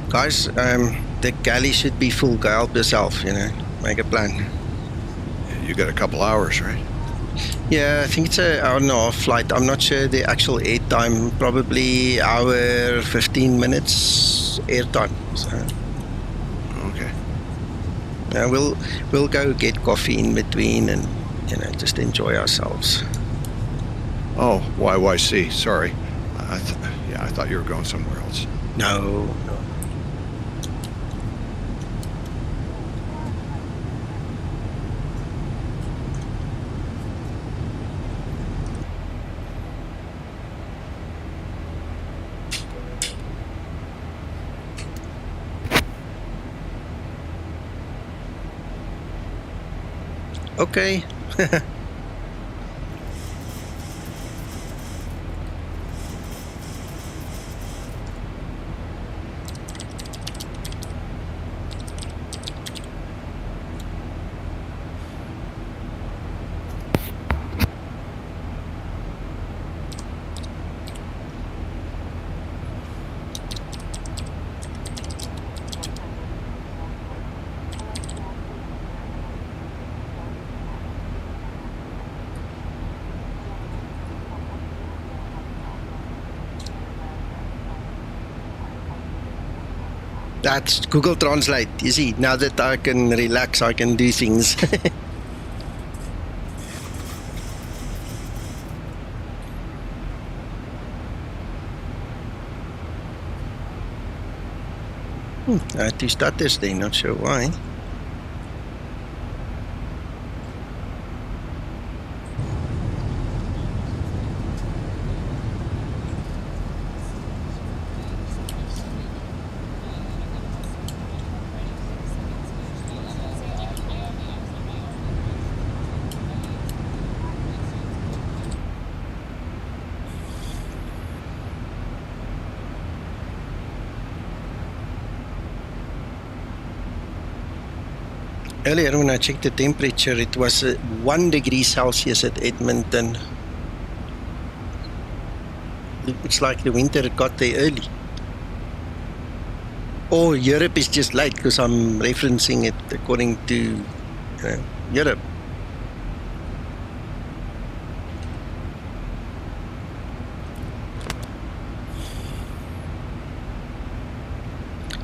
guys, the galley should be full. Go help yourself, you know, make a plan. You got a couple hours, right? Yeah, I think it's an hour and a half flight. I'm not sure the actual air time, probably hour, 15 minutes air time. So, Okay. yeah, we'll go get coffee in between and, you know, just enjoy ourselves. Oh, YYC, sorry. I thought you were going somewhere else. No. Okay. That's Google Translate. You see, now that I can relax, I can do things. I had to start this day, not sure why. Earlier when I checked the temperature, it was 1 degree Celsius at Edmonton. It's like the winter got there early. Or Europe is just late because I'm referencing it according to Europe.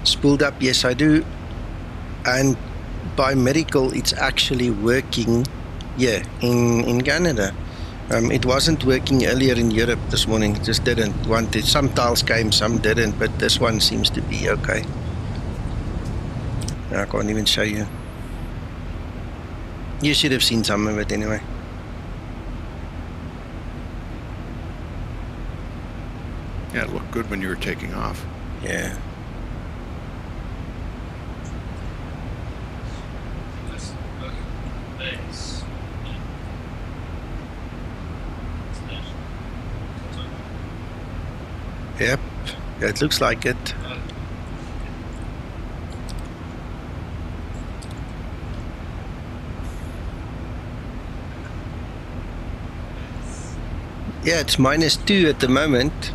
Spooled up, yes I do. And by miracle, it's actually working here in Canada. It wasn't working earlier in Europe this morning. It just didn't want it. Some tiles came, some didn't, but this one seems to be okay. I can't even show you. You should have seen some of it anyway. Yeah, it looked good when you were taking off. Yeah. Yep, yeah, it looks like it. Yeah, it's -2 at the moment.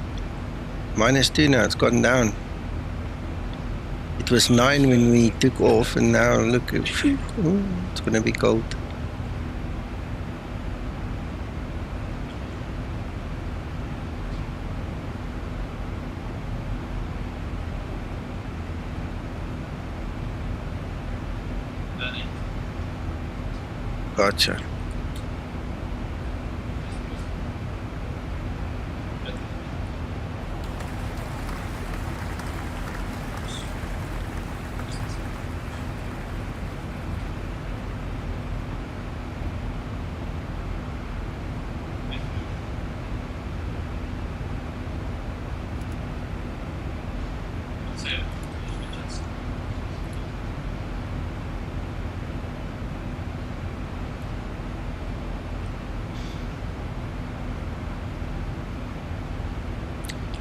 -2 now, it's gone down. It was 9 when we took off, and now look, it's going to be cold. Gotcha.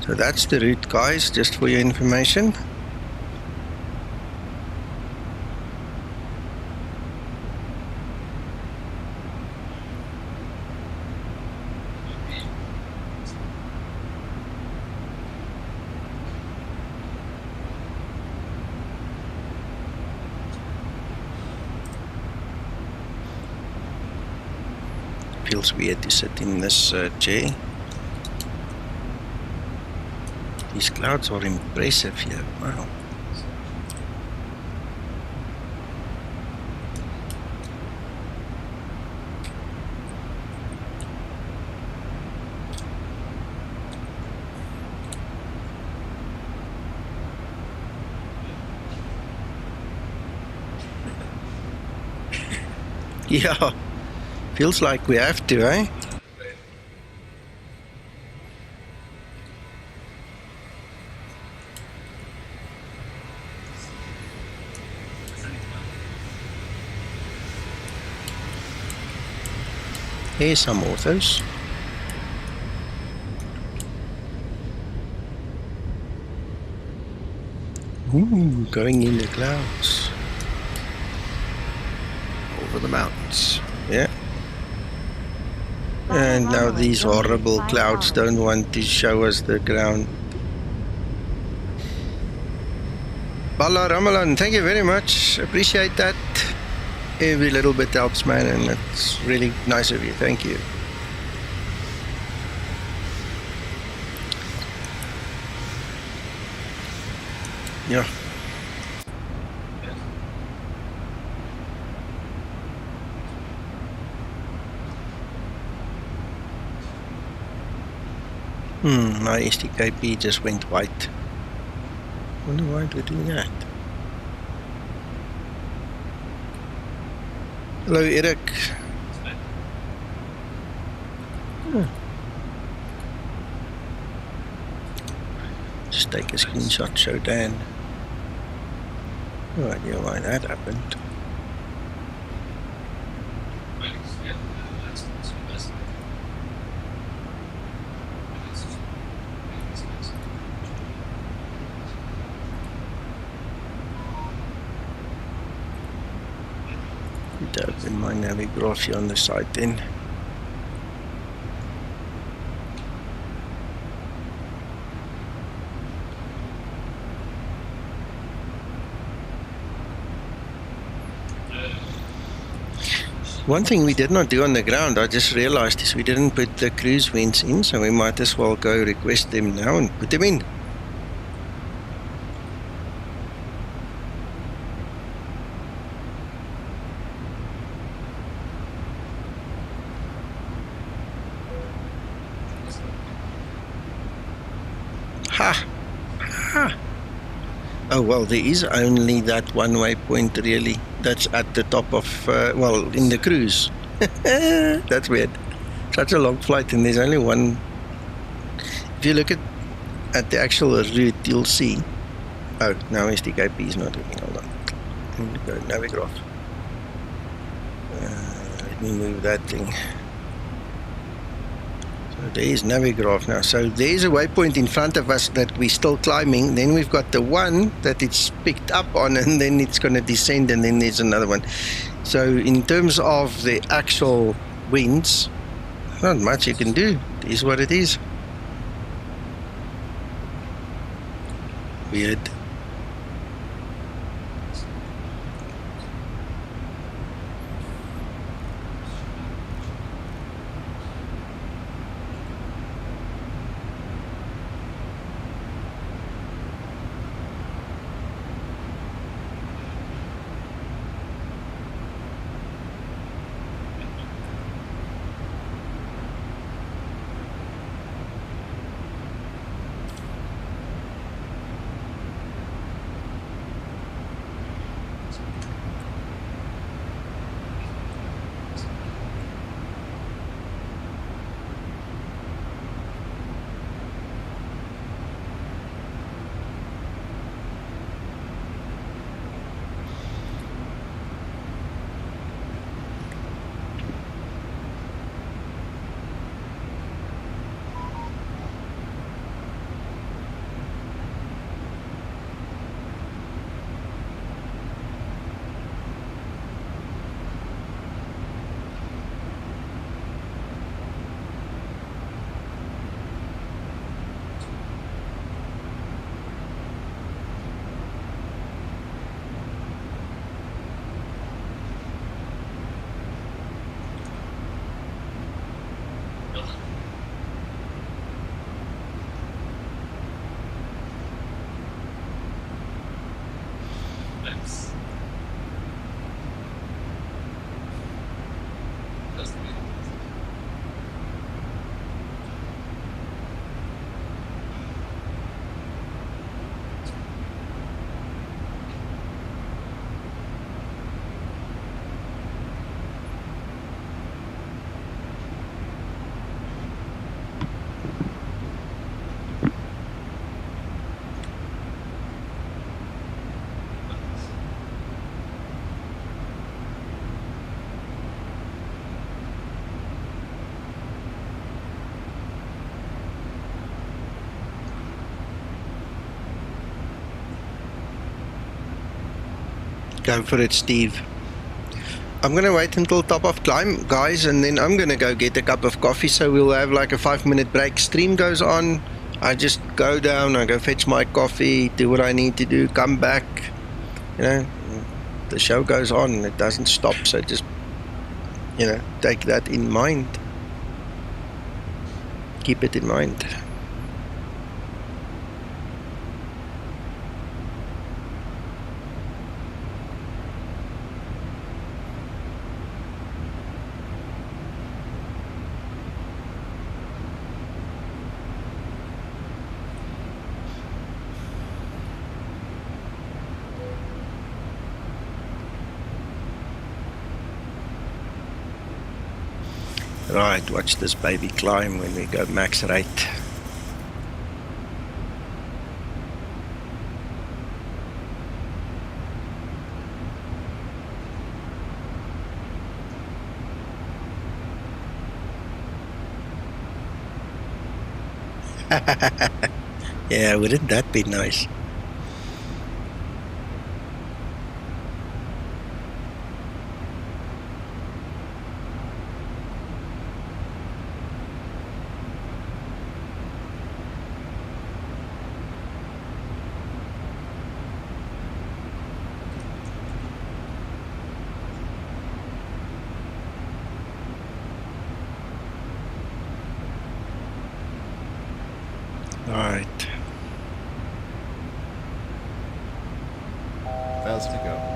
So that's the route, guys, just for your information. Feels weird to sit in this chair. These clouds are impressive here, wow. Yeah, feels like we have to, eh? Here's some authors. Ooh, going in the clouds. Over the mountains. Yeah. And now these horrible clouds don't want to show us the ground. Bala Ramalan, thank you very much. Appreciate that. Every little bit helps, man, and it's really nice of you. Thank you. Yeah. My STKP just went white. Wonder why it would do that. Hello, Eric. Just take a screenshot, show Dan. No idea why that happened. Open my Navigraph here on the side then. One thing we did not do on the ground, I just realized, is we didn't put the cruise winds in, so we might as well go request them now and put them in. Oh well, there is only that one waypoint really. That's at the top of, well, in the cruise. That's weird. Such a long flight and there's only one. If you look at the actual route, you'll see. Oh, now STKP is not working. Hold on. Let me go Navigraph. Let me move that thing. So there is Navigraph now. So there's a waypoint in front of us that we're still climbing. Then we've got the one that it's picked up on, and then it's going to descend, and then there's another one. So in terms of the actual winds, not much you can do. It is what it is. Weird. Go for it, Steve. I'm going to wait until top of climb, guys, and then I'm going to go get a cup of coffee, so we'll have like a 5-minute break. Stream goes on, I just go down, I go fetch my coffee, do what I need to do, come back, you know, the show goes on, it doesn't stop, so just, you know, take that in mind. Keep it in mind. Right, watch this baby climb when we go max rate. Yeah, wouldn't that be nice? Right. 1,000 to go.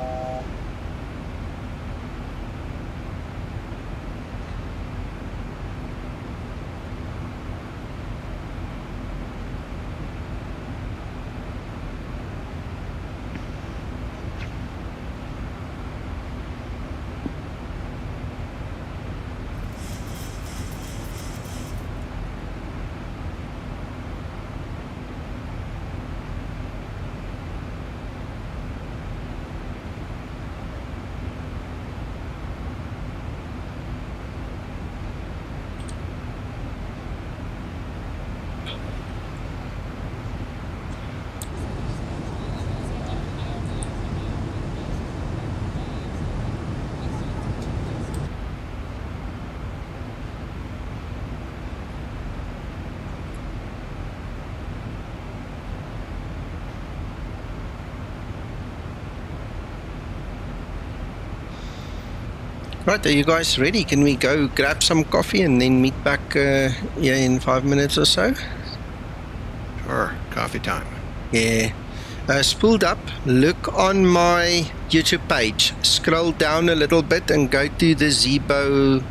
Right, are you guys ready? Can we go grab some coffee and then meet back here in 5 minutes or so? Sure, coffee time. Yeah. Spooled up, look on my YouTube page, scroll down a little bit and go to the Zibo.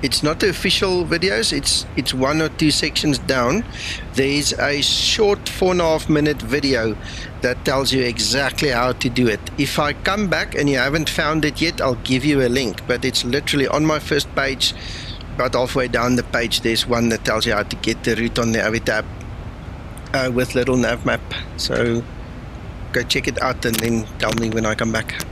It's not the official videos, it's 1 or 2 sections down. There's a short 4.5 minute video that tells you exactly how to do it. If I come back and you haven't found it yet, I'll give you a link, but it's literally on my first page. About halfway down the page, there's one that tells you how to get the route on the Avitab with little nav map. So go check it out and then tell me when I come back.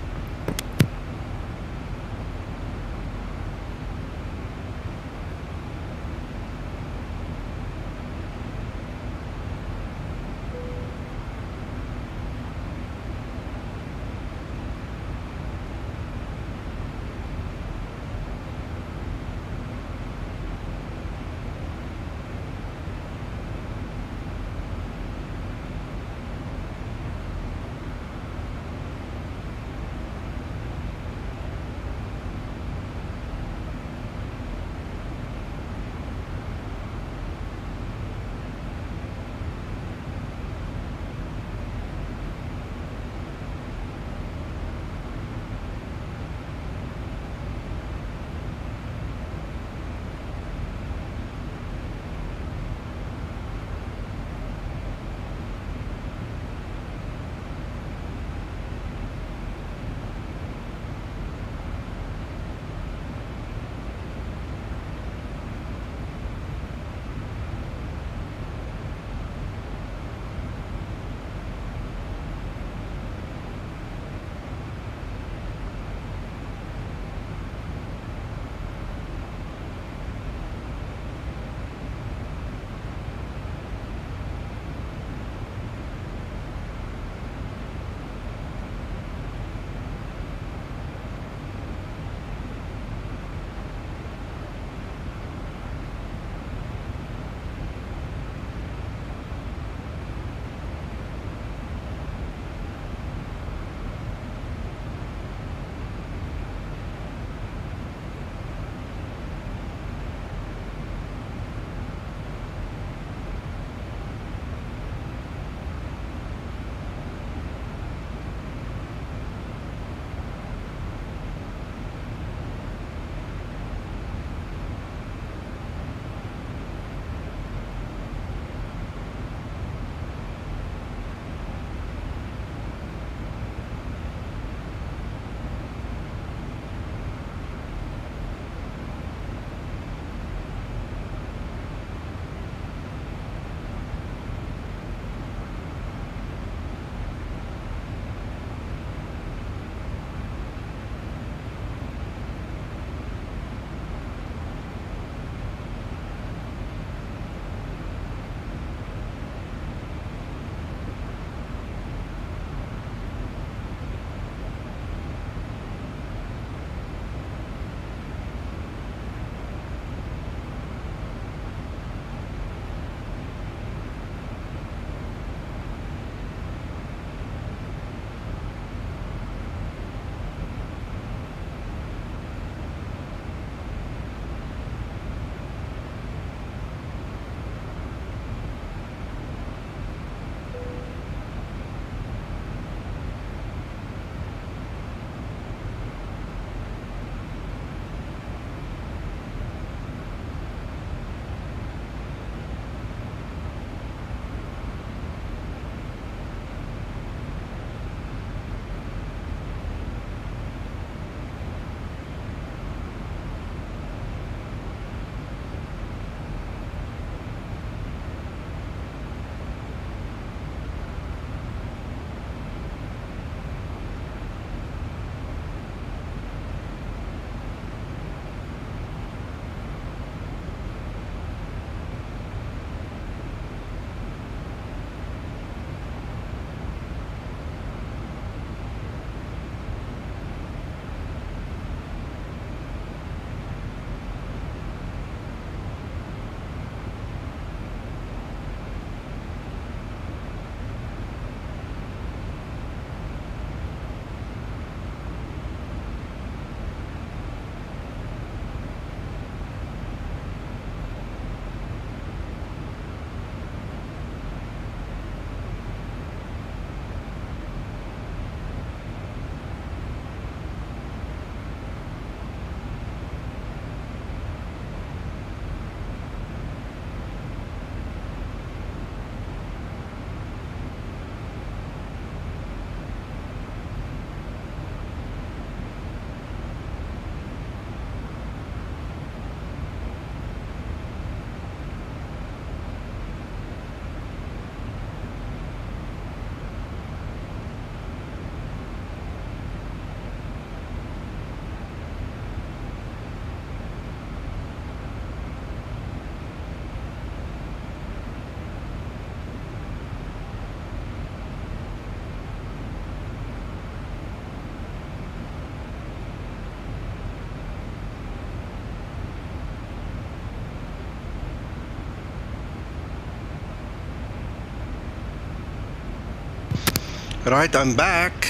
Right, I'm back.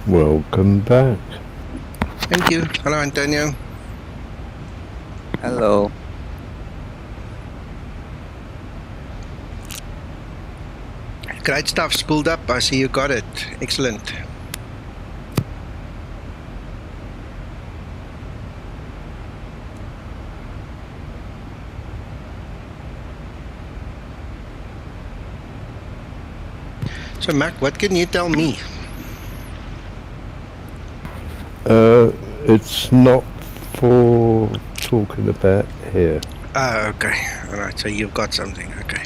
Welcome back. Thank you. Hello, Antonio. Hello. Great stuff. Spooled up. I see you got it. Excellent. So, Mac, what can you tell me? It's not for talking about here. Ah, okay. All right. So you've got something. Okay.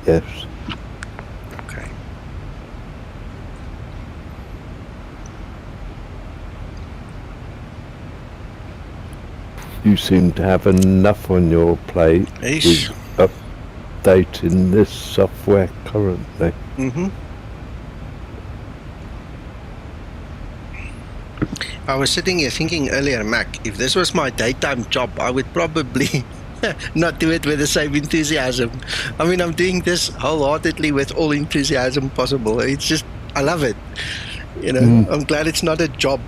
Yes. Okay. You seem to have enough on your plate Ish. with updating this software currently. Mm-hmm. I was sitting here thinking earlier, Mac, if this was my daytime job, I would probably not do it with the same enthusiasm. I mean, I'm doing this wholeheartedly with all enthusiasm possible. It's just, I love it. You know, I'm glad it's not a job.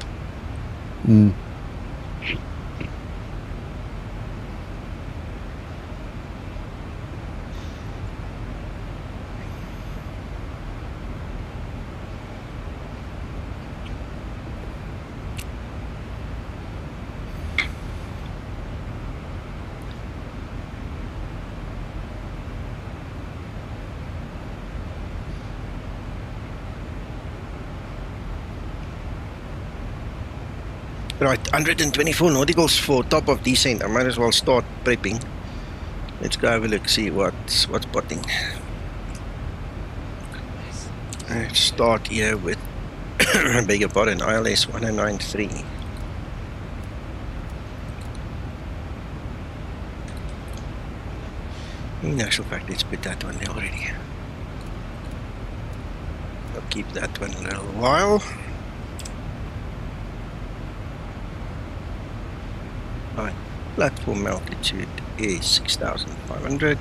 Right, 124 nauticals for top of descent. I might as well start prepping. Let's go have a look, see what's potting. Let's start here with, I beg your pardon, ILS 1093. In actual fact, let's put that one there already. I'll keep that one a little while. Right, platform altitude is 6,500.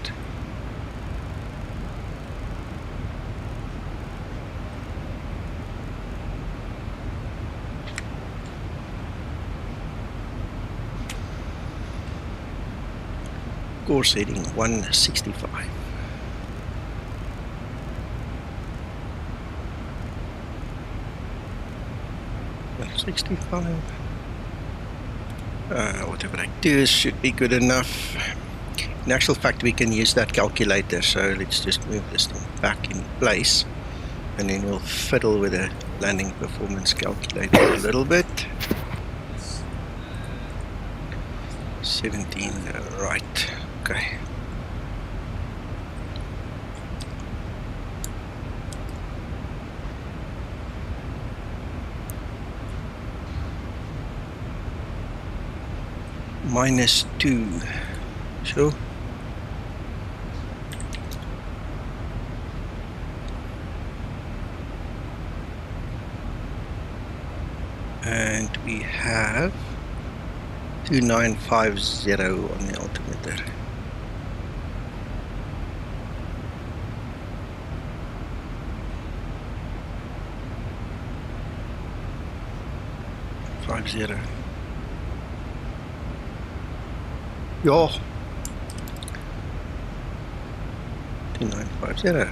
Course heading 165. Whatever I do should be good enough. In actual fact, we can use that calculator, so let's just move this thing back in place and then we'll fiddle with a landing performance calculator a little bit. 17, right, okay. -2, sure. And we have 2950 on the altimeter. .50. Ja. 2950.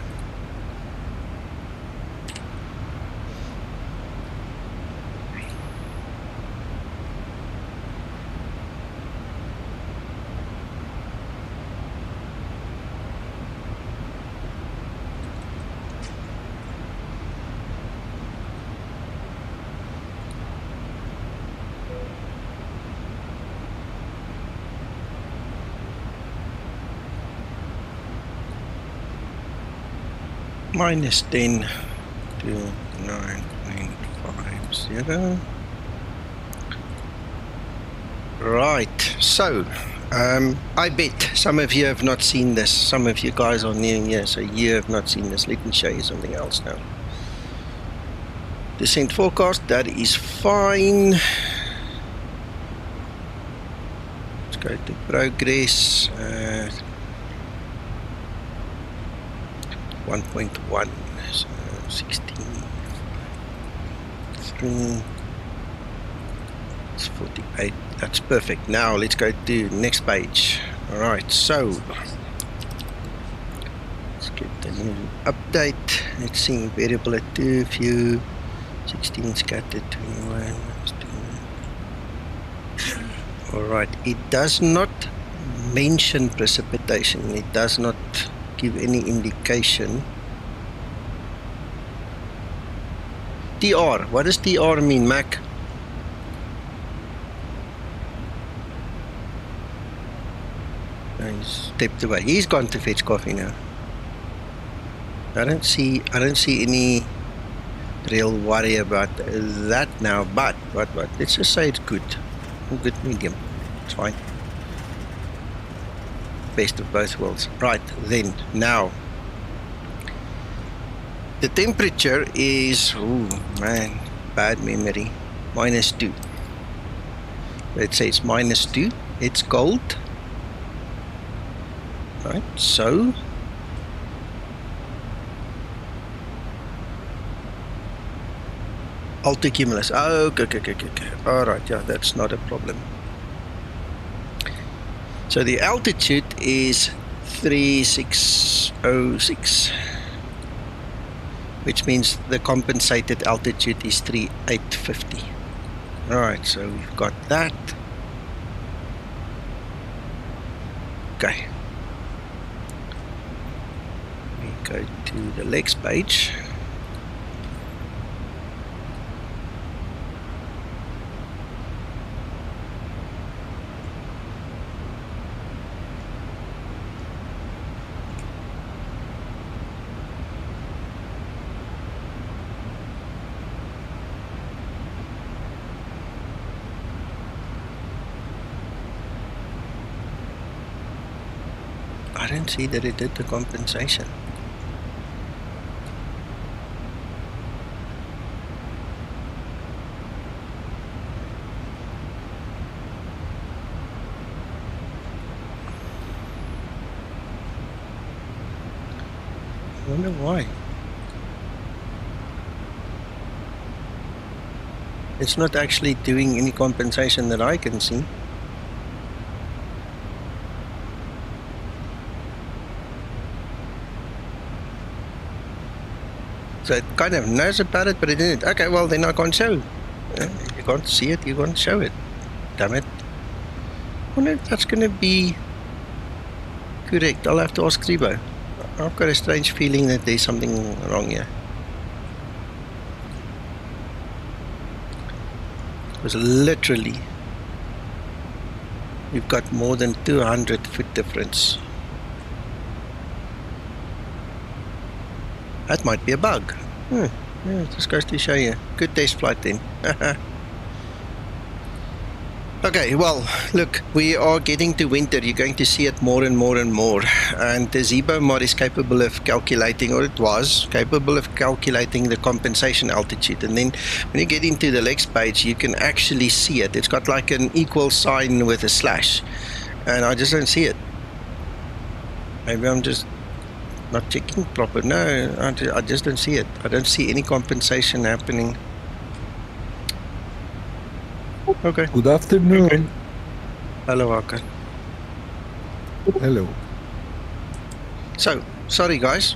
-10 to 9.50. Right, so I bet some of you have not seen this. Some of you guys are new here, so you have not seen this. Let me show you something else now. Descent forecast, that is fine. Let's go to progress. 1.1, so 16, 3, it's 48. That's perfect. Now let's go to next page. All right, so let's get the new update. Let's see, variable at 2, view, 16 scattered, 21. All right, it does not mention precipitation. It does not give any indication. TR, what does TR mean, Mac? He's stepped away. He's gone to fetch coffee now. I don't see any real worry about that now, but let's just say it's good. Good medium. It's fine. Best of both worlds. Right, then, now. The temperature is, oh man, bad memory, -2. Let's say it's -2. It's cold. Right, so. Alticumulus. Oh, okay. Alright, yeah, that's not a problem. So the altitude is 3606, which means the compensated altitude is 3850. Alright, so we've got that. Okay. We go to the next page. I didn't see that it did the compensation. I wonder why. It's not actually doing any compensation that I can see. So it kind of knows about it, but it didn't. Okay, well then I can't show. You can't see it, you can't show it. Damn it. I wonder if that's going to be correct. I'll have to ask Zibo. I've got a strange feeling that there's something wrong here. Because literally, we've got more than 200 foot difference. That might be a bug. Yeah, just goes to show you. Good test flight then. Okay, well, look, we are getting to winter. You're going to see it more and more and more. And the Zibo mod is capable of calculating, or it was capable of calculating the compensation altitude. And then when you get into the next page, you can actually see it. It's got like an equal sign with a slash. And I just don't see it. Maybe I'm just not checking proper. No, I just don't see it. I don't see any compensation happening. Okay. Good afternoon. Okay. Hello, Hakan. Hello. So, sorry guys.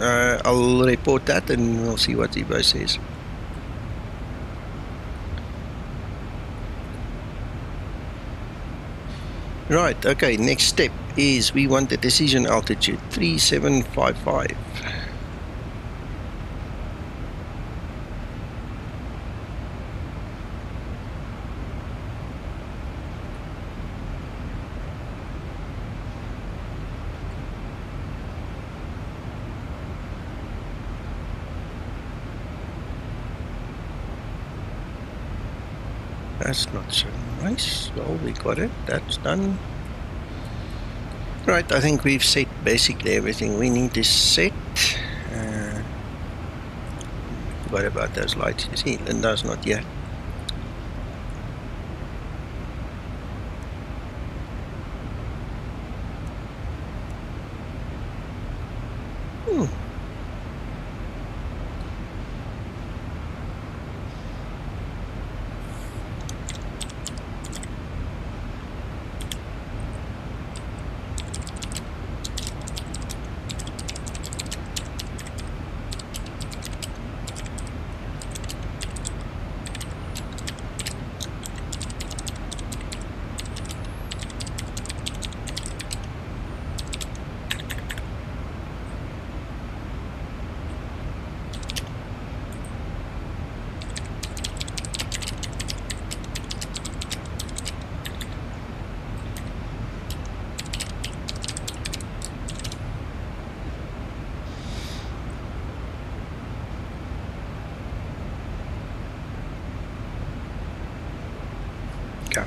I'll report that and we'll see what Zibo says. Right, okay, next step is we want the decision altitude 3755. That's not so nice. Well, we got it. That's done. Right, I think we've set basically everything we need to set. Forgot about those lights. You see, Linda's not here.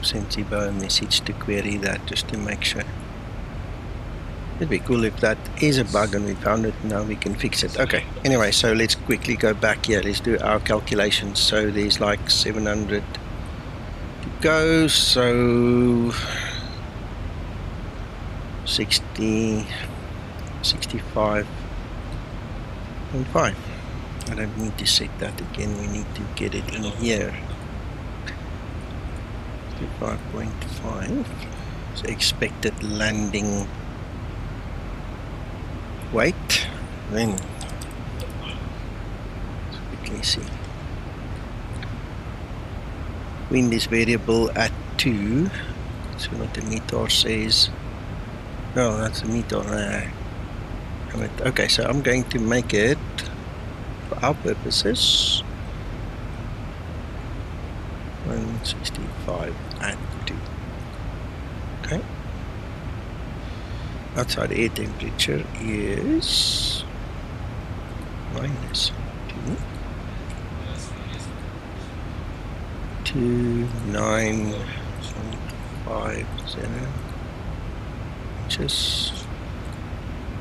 I've sent Zibo a message to query that just to make sure. It'd be cool if that is a bug and we found it, now we can fix it. Okay, anyway, so let's quickly go back here. Let's do our calculations. So there's like 700 to go, so 60, 65.5. I don't need to set that again, we need to get it in here. 65.5 is expected landing weight. Then let's quickly see. Wind is variable at 2. So what the meter says. No, that's a meter. Okay, so I'm going to make it for our purposes 165 at 2. Okay. Outside air temperature is minus 2950 inches.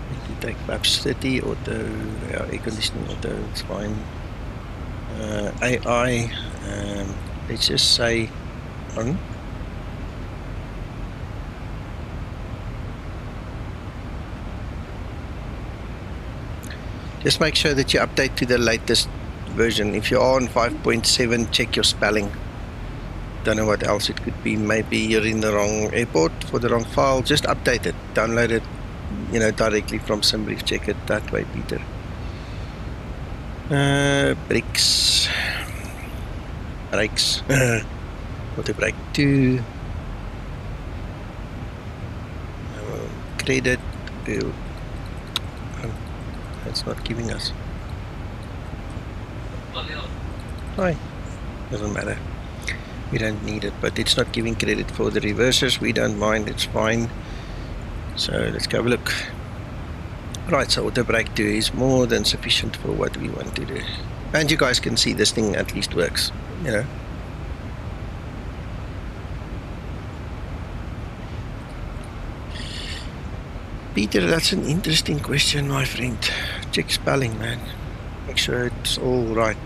Need to take flaps 30, auto, yeah, air conditioning auto, it's fine. AI, let's just say on. Just make sure that you update to the latest version. If you're on 5.7, check your spelling. Don't know what else it could be. Maybe you're in the wrong airport for the wrong file. Just update it. Download it, you know, directly from SimBrief. Check it that way, Peter. Brakes. Auto brake 2. Credit. It's not giving us. Hi. Doesn't matter. We don't need it, but it's not giving credit for the reversers. We don't mind, it's fine. So let's go have a look. Right, so auto brake 2 is more than sufficient for what we want to do. And you guys can see this thing at least works, you know. Peter, that's an interesting question, my friend. Check spelling, man. Make sure it's all right.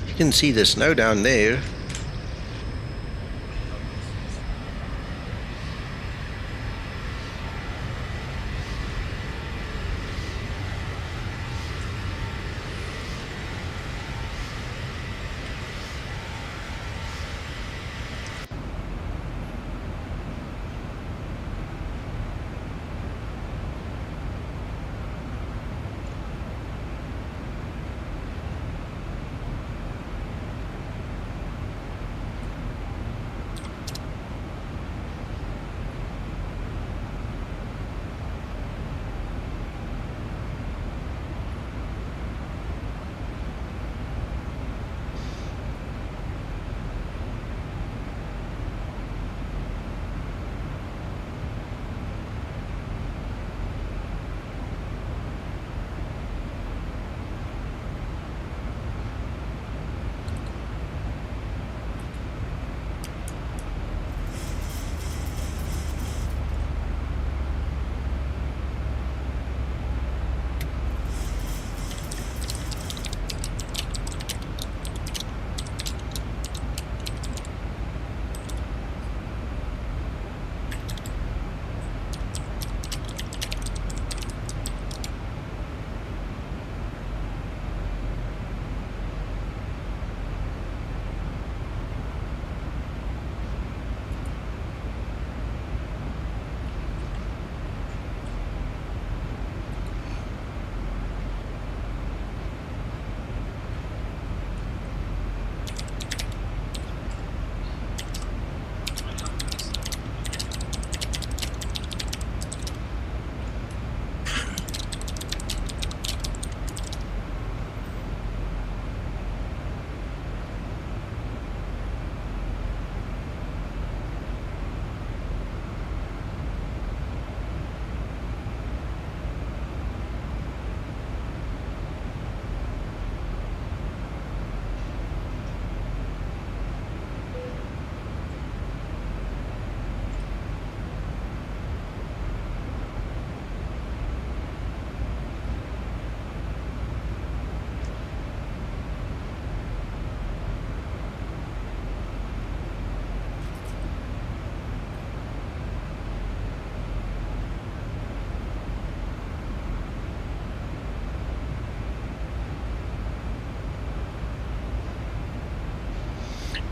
You can see the snow down there.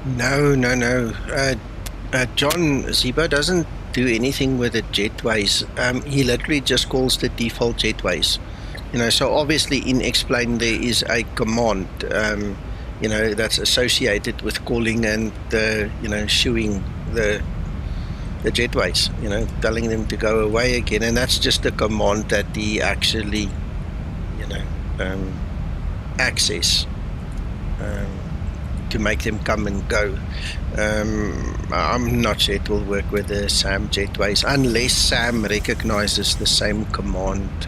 No. John Zibo doesn't do anything with the jetways. He literally just calls the default jetways. So obviously in explain there is a command, that's associated with calling and shooing the jetways, telling them to go away again, and that's just a command that he actually, access to make them come and go. I'm not sure it will work with the SAM jetways unless SAM recognizes the same command.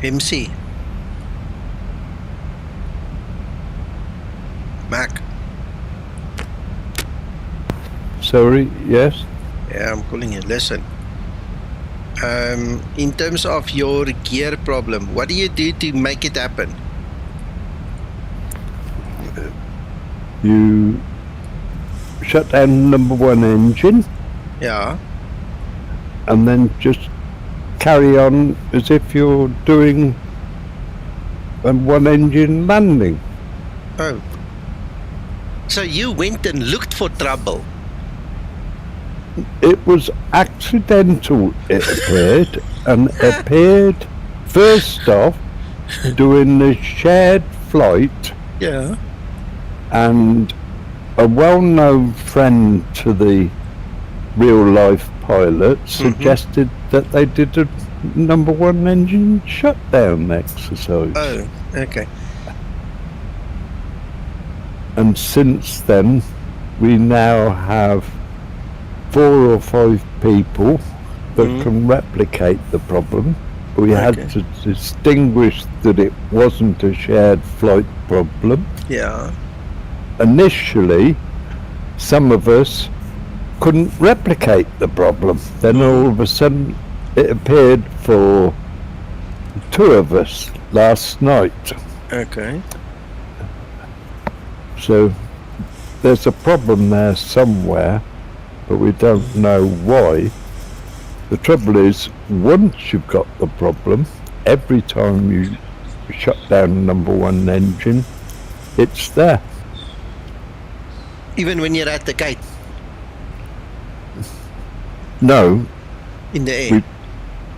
MC. Mac. Sorry, yes? Yeah, I'm calling you. Listen. In terms of your gear problem, what do you do to make it happen? You shut down number one engine Yeah. and then just carry on as if you're doing a one engine landing. Oh. So you went and looked for trouble? It was accidental, it appeared, and appeared first off doing the shared flight, Yeah. and a well-known friend to the real-life pilot suggested that they did a number one engine shutdown exercise. Oh, okay. And since then, we now have 4 or 5 people that can replicate the problem. We had to distinguish that it wasn't a shared flight problem. Yeah. Initially, some of us couldn't replicate the problem. Then all of a sudden, it appeared for 2 of us last night. Okay. So there's a problem there somewhere, but we don't know why. The trouble is, once you've got the problem, every time you shut down number one engine, it's there. Even when you're at the gate? No. In the air?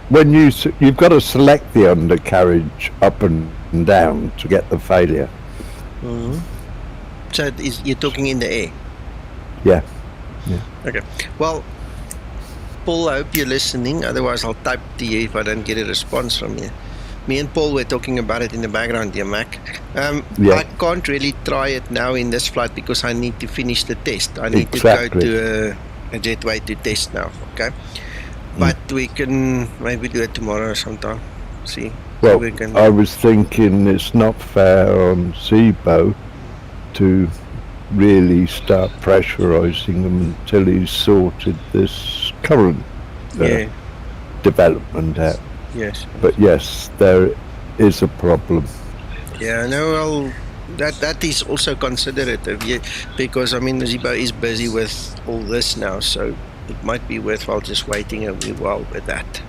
When you've got to select the undercarriage up and down to get the failure. So you're talking in the air? Yeah. Okay. Well, Paul, I hope you're listening. Otherwise, I'll type to you if I don't get a response from you. Me and Paul were talking about it in the background, dear Mac. I can't really try it now in this flight because I need to finish the test. I need to go to a jetway to test now, okay? But we can maybe do it tomorrow sometime. See. Well, we can... I was thinking it's not fair on Zibo to really start pressurizing them until he's sorted this current development out. Yes. But yes, there is a problem. Yeah, no, well, that is also considerate because I mean Zibo is busy with all this now, so it might be worthwhile just waiting a wee while with that.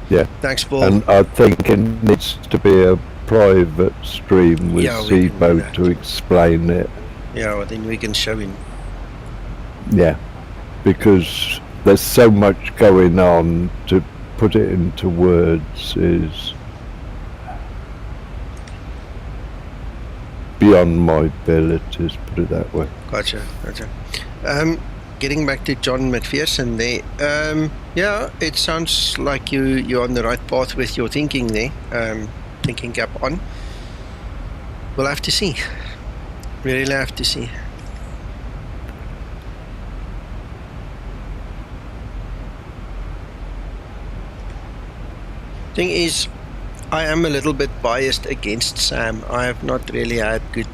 Yeah. Thanks, Paul. And I think it needs to be a private stream with Zibo to explain it. Yeah, well, then we can show him. Yeah, because there's so much going on, to put it into words is beyond my abilities, put it that way. Gotcha. Getting back to John McPherson there, yeah, it sounds like you're on the right path with your thinking there, thinking cap on. We'll have to see. We really have to see. Thing is, I am a little bit biased against SAM. I have not really had good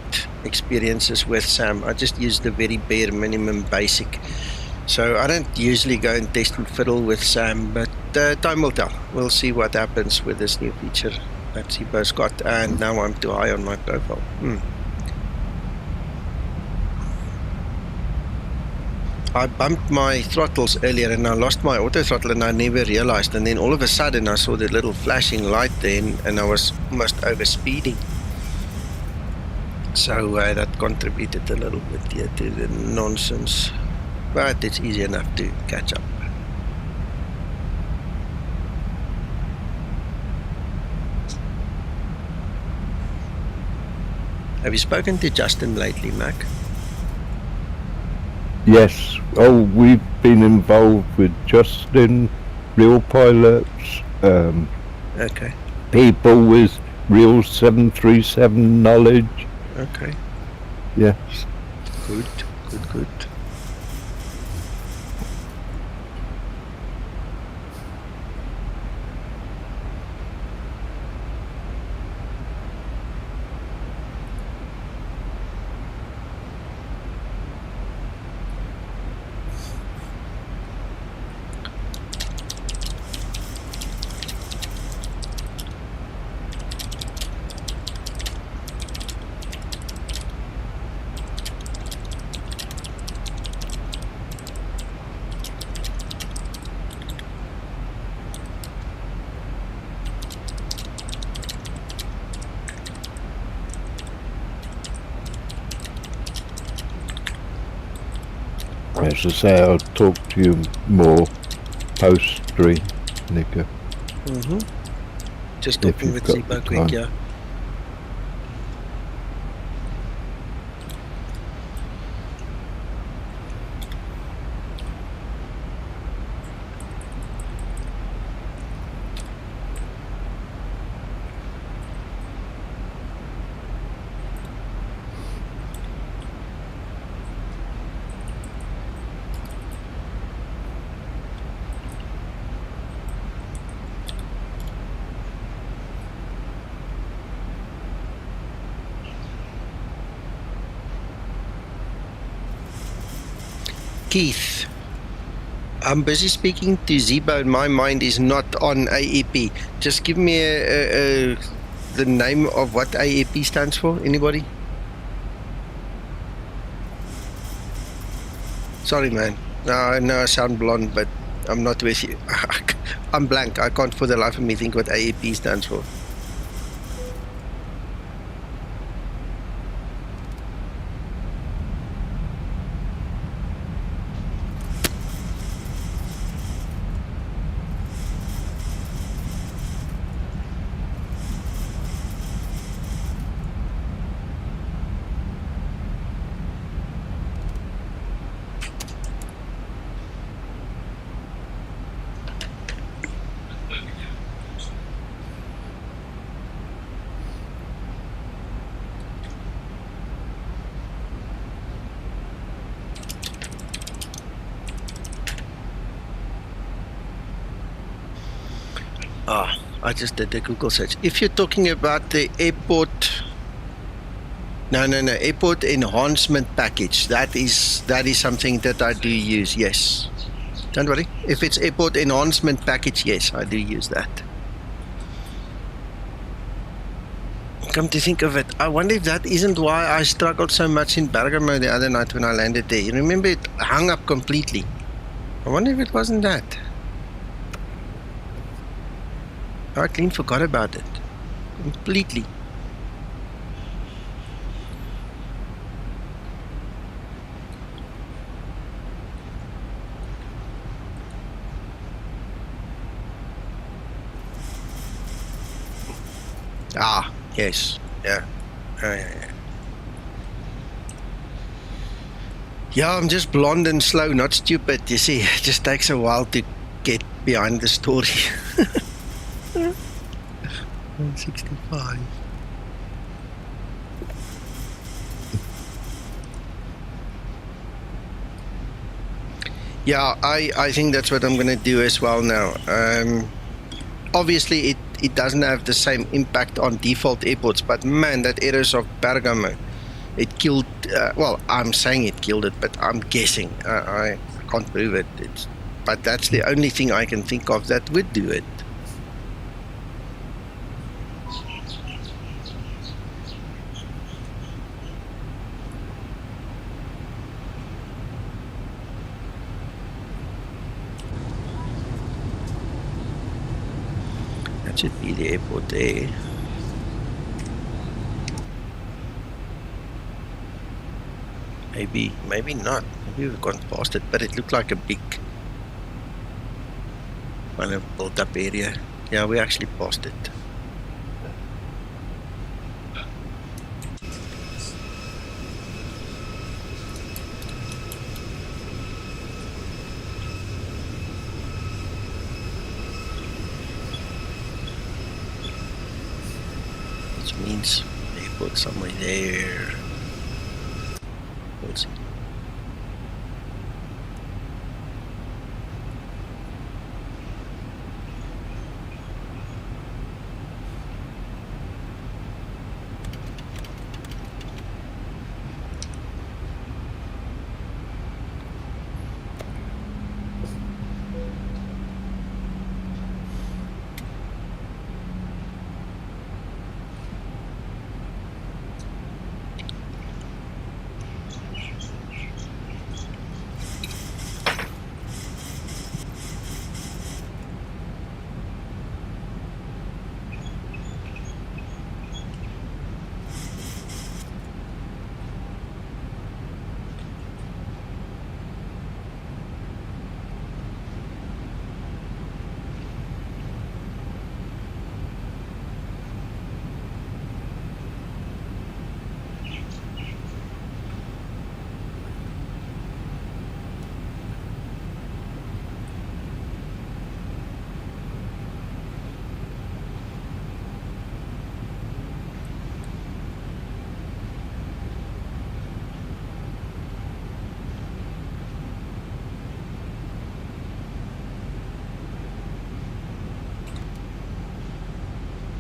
experiences with SAM. I just use the very bare minimum basic. So I don't usually go and test and fiddle with SAM, but time will tell. We'll see what happens with this new feature that Zibo's got, and now I'm too high on my profile. I bumped my throttles earlier and I lost my auto throttle and I never realized, and then all of a sudden I saw the little flashing light then and I was almost over speeding. So that contributed a little bit here to the nonsense, but it's easy enough to catch up. Have you spoken to Justin lately, Mac? Yes. Oh, we've been involved with Justin, real pilots, Okay. people with real 737 knowledge. Okay. Yes. Good. As I say, I'll talk to you more post-stream, Nico. Just If talking you've with got Zibo the quick, time. yeah. Keith, I'm busy speaking to Zibo and my mind is not on AEP. Just give me the name of what AEP stands for. Anybody? Sorry, man. No, I know I sound blonde, but I'm not with you. I'm blank. I can't for the life of me think what AEP stands for. I just did the Google search. If you're talking about the airport, no, airport enhancement package, that is something that I do use. Yes, don't worry. If it's airport enhancement package, yes, I do use that. Come to think of it, I wonder if that isn't why I struggled so much in Bergamo the other night when I landed there. You remember it hung up completely. I wonder if it wasn't that. I clean forgot about it completely. Yes, yeah. Yeah, I'm just blonde and slow, not stupid. You see, it just takes a while to get behind the story. 165. Yeah, I think that's what I'm going to do as well now. Obviously, it doesn't have the same impact on default airports, but man, that errors of Bergamo, it killed, well, I'm saying it killed it, but I'm guessing. I can't prove it. But that's the only thing I can think of that would do it. That should be the airport there. Maybe not. Maybe we've gone past it, but it looked like a big kind of built-up area. Yeah, we actually passed it. Which means the airport somewhere there. Let's see.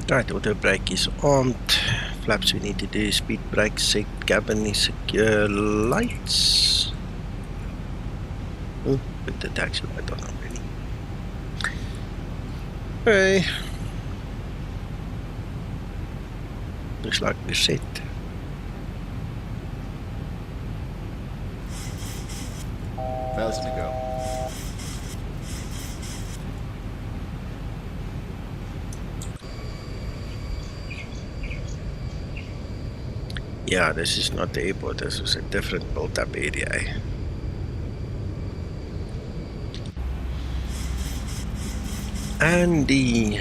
Right, auto brake is armed. Flaps we need to do speed brake, set cabin is secure, lights. Oh, put the taxi light on already. Okay. Looks like we're set. Fails to go. Yeah, this is not the airport, this is a different built-up area. Andy.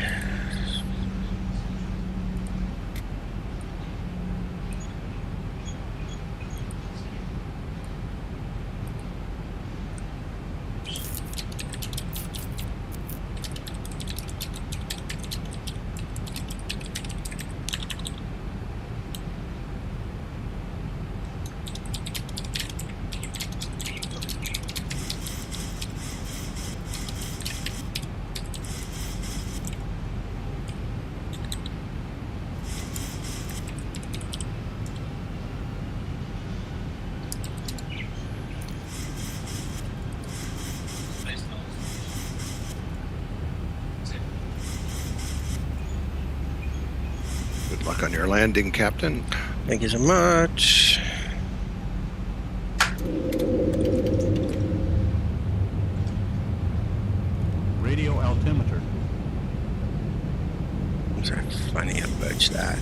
Good luck on your landing, Captain. Thank you so much. Radio altimeter. It's a funny approach that.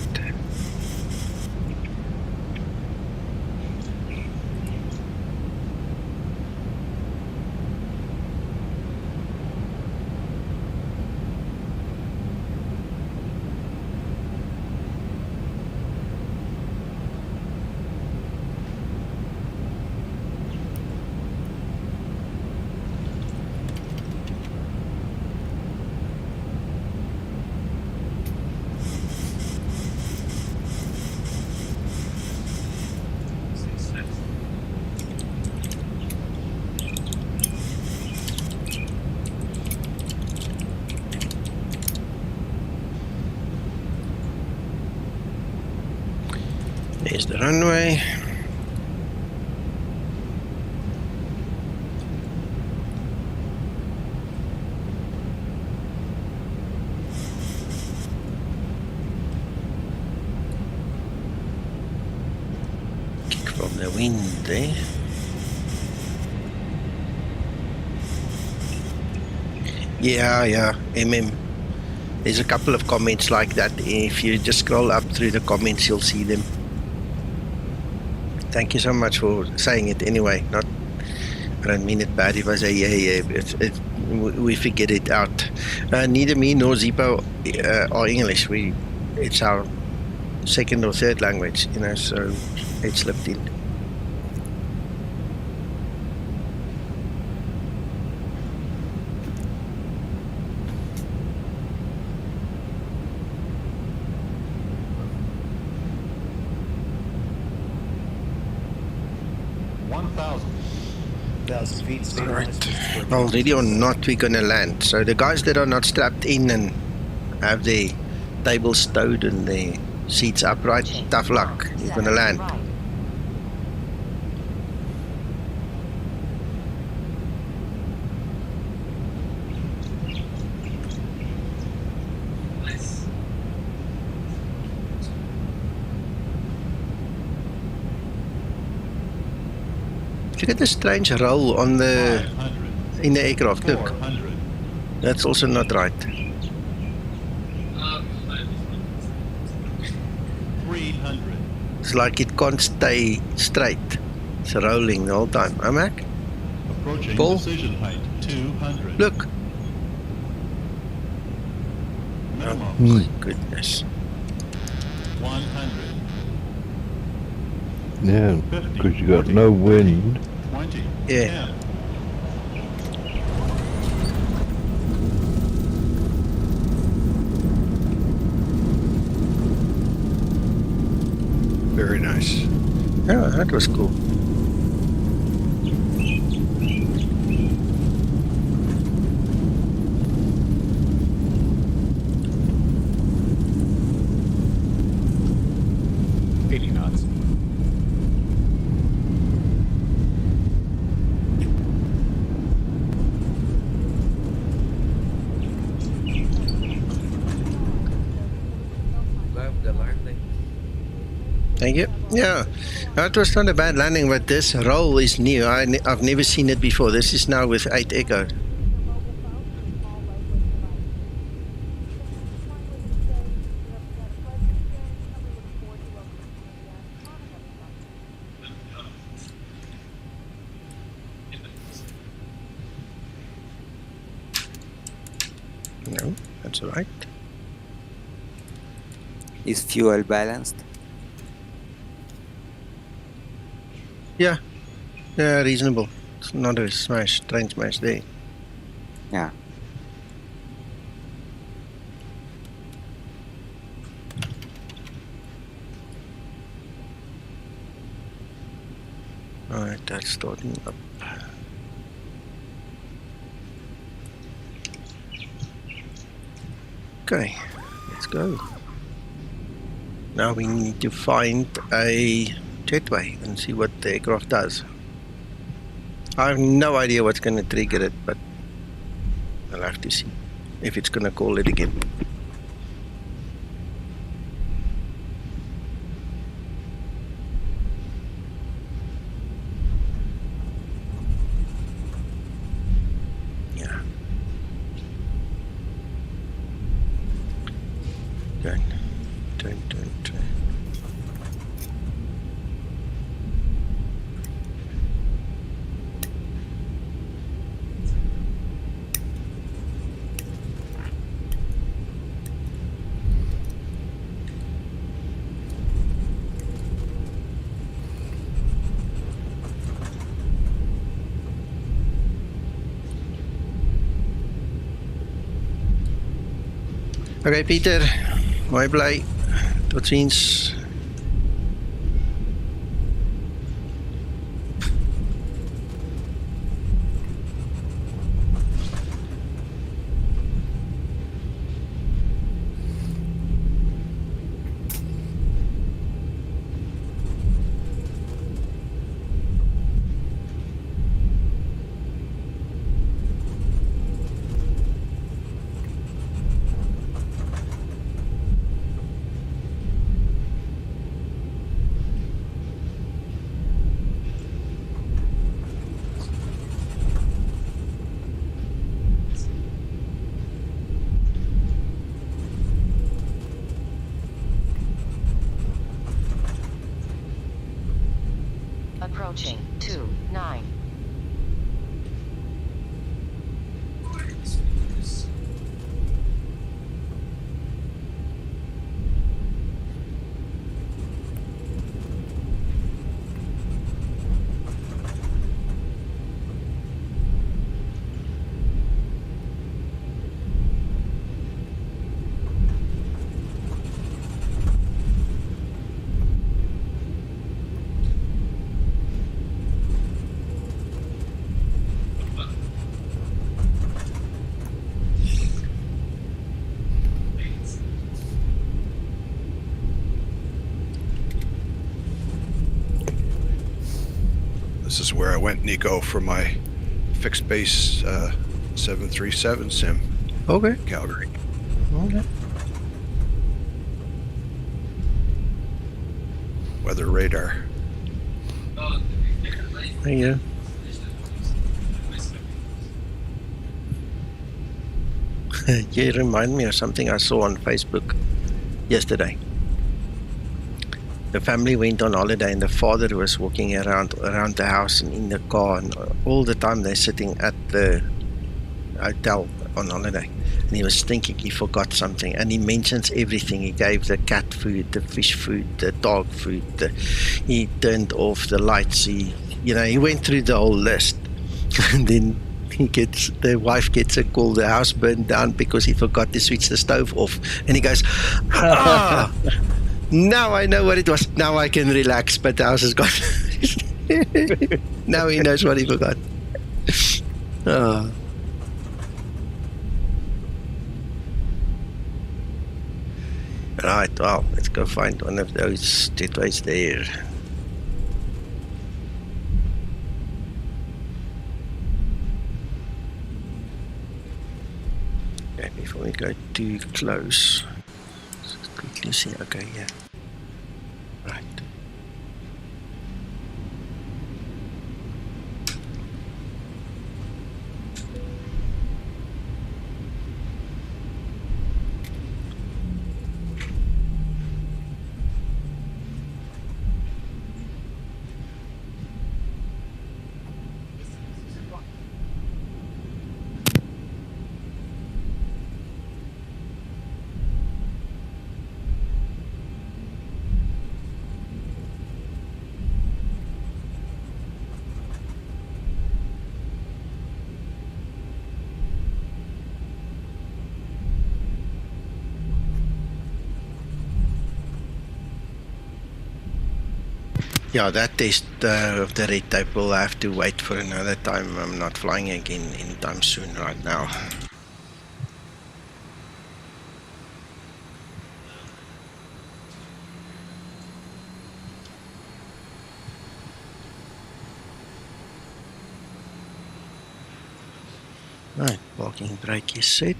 There's the runway. Kick from the wind there. Yeah, MM. There's a couple of comments like that. If you just scroll up through the comments, you'll see them. Thank you so much for saying it anyway. I don't mean it bad if I say yeah. We figured it out. Neither me nor Zibo are English. It's our second or third language, so it slipped in. Already or not, we're gonna land. So the guys that are not strapped in and have their tables stowed and their seats upright, tough luck. You're gonna land. Look at the strange roll on in the aircraft. Look, that's also not right. 300. It's like it can't stay straight. It's rolling the whole time. Mac? Approaching Paul? decision height 200. Look. Minimum. Oh my goodness. 100. Yeah, because you got no wind. 20. Yeah. 10. Very nice. Yeah, that was cool. Thank you. Yeah, that was not a bad landing, but this roll is new. I've never seen it before. This is now with 8 Echo. No, that's all right. Is fuel balanced? Yeah, reasonable. It's not a train smash there. Yeah. Alright, that's starting up. Okay, let's go. Now we need to find a jetway and see what the aircraft does. I have no idea what's going to trigger it, but I'll have to see if it's going to call it again. Yeah. Turn. Oké Pieter, mooi blij. Tot ziens. Approaching 29. This is where I went, Nico, for my fixed base 737 sim, Okay. Calgary. Okay. Weather radar. There you go. You remind me of something I saw on Facebook yesterday. The family went on holiday and the father was walking around the house and in the car, and all the time they're sitting at the hotel on holiday, and he was thinking he forgot something, and he mentions everything. He gave the cat food, the fish food, the dog food, he turned off the lights, he went through the whole list. And then the wife gets a call, the house burned down because he forgot to switch the stove off, and he goes, ah, now I know what it was, now I can relax, but the house is gone. Now he knows what he forgot. Oh. Right, well, let's go find one of those jetways there. Okay, before we go too close, let's quickly see. Okay, yeah. Right. Yeah, that test of the red tape will have to wait for another time. I'm not flying again anytime soon right now. Right, parking brake is set.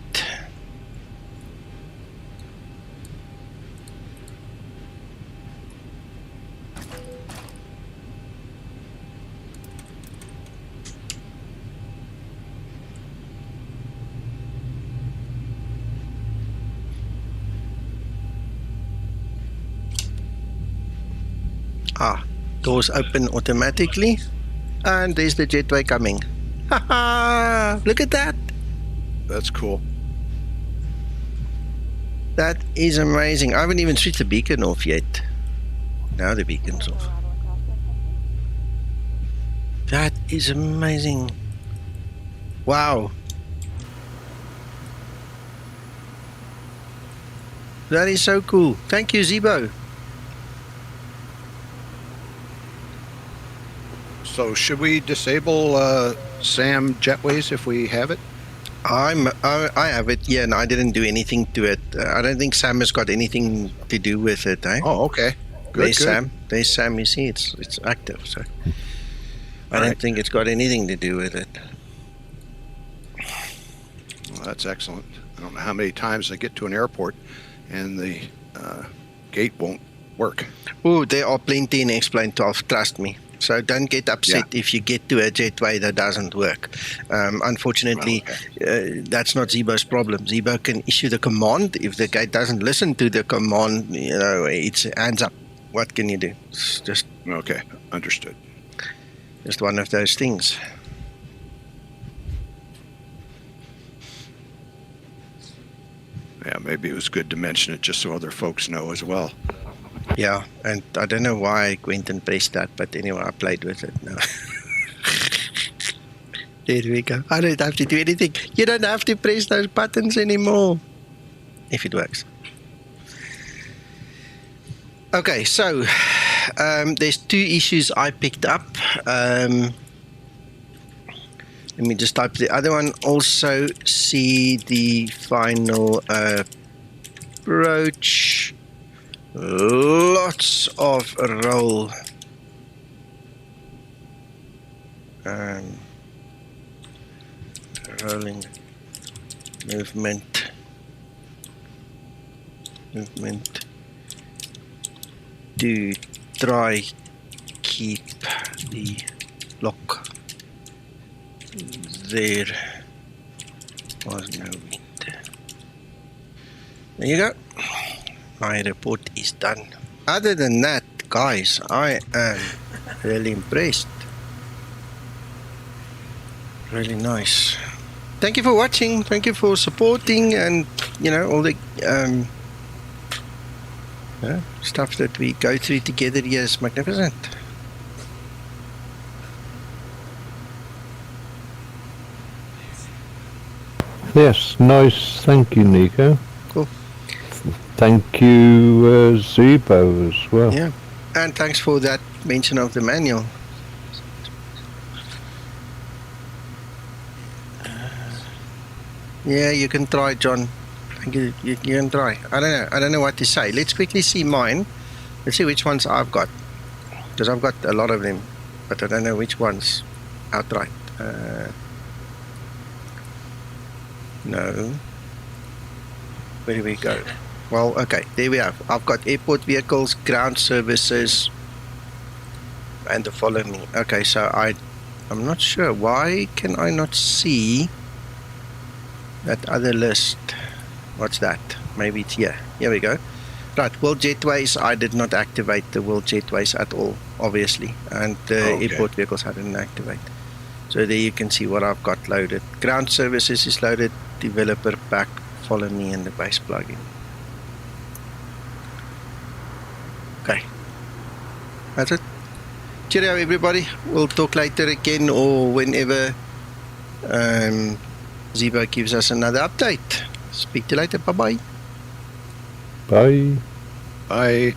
Ah, doors open automatically, and there's the jetway coming. Haha! Look at that! That's cool. That is amazing. I haven't even switched the beacon off yet. Now the beacon's off. That is amazing. Wow. That is so cool. Thank you, Zibo. So should we disable SAM jetways if we have it? I have it, yeah, and I didn't do anything to it. I don't think Sam has got anything to do with it, eh? Oh, okay. Good, There's good. Sam. There's Sam, you see, it's active, so I don't think it's got anything to do with it. Well, that's excellent. I don't know how many times I get to an airport and the gate won't work. Oh, there are plenty in X-Plane 12, trust me. So don't get upset if you get to a jetway that doesn't work. Unfortunately, that's not Zibo's problem. Zibo can issue the command. If the gate doesn't listen to the command, it's hands up. What can you do? It's just okay, understood. Just one of those things. Yeah, maybe it was good to mention it just so other folks know as well. Yeah, and I don't know why I went and pressed that, but anyway, I played with it now. There we go. I don't have to do anything. You don't have to press those buttons anymore. If it works. Okay, so there's two issues I picked up. Let me just type the other one. Also see the final approach. Lots of roll. Rolling movement to try keep the lock. There was no wind. There you go. My report is done. Other than that, guys, I am really impressed. Really nice. Thank you for watching. Thank you for supporting, and you know, all the stuff that we go through together here is magnificent. Yes, nice. Thank you, Nico. Cool. Thank you, Zibo, as well. Yeah, and thanks for that mention of the manual. Yeah, you can try, John. You can try. I don't know what to say. Let's quickly see mine. Let's see which ones I've got, because I've got a lot of them, but I don't know which ones outright. No. Where do we go? Well, okay, there we have. I've got airport vehicles, ground services, and the follow me. Okay, so I'm not sure. Why can I not see that other list? What's that? Maybe it's here. Here we go. Right, world jetways. I did not activate the world jetways at all, obviously, and the airport vehicles I didn't activate. So there you can see what I've got loaded. Ground services is loaded. Developer pack, follow me, and the base plugin. Okay, that's it. Cheerio, everybody. We'll talk later again, or whenever Zibo gives us another update. Speak to you later. Bye-bye. Bye. Bye.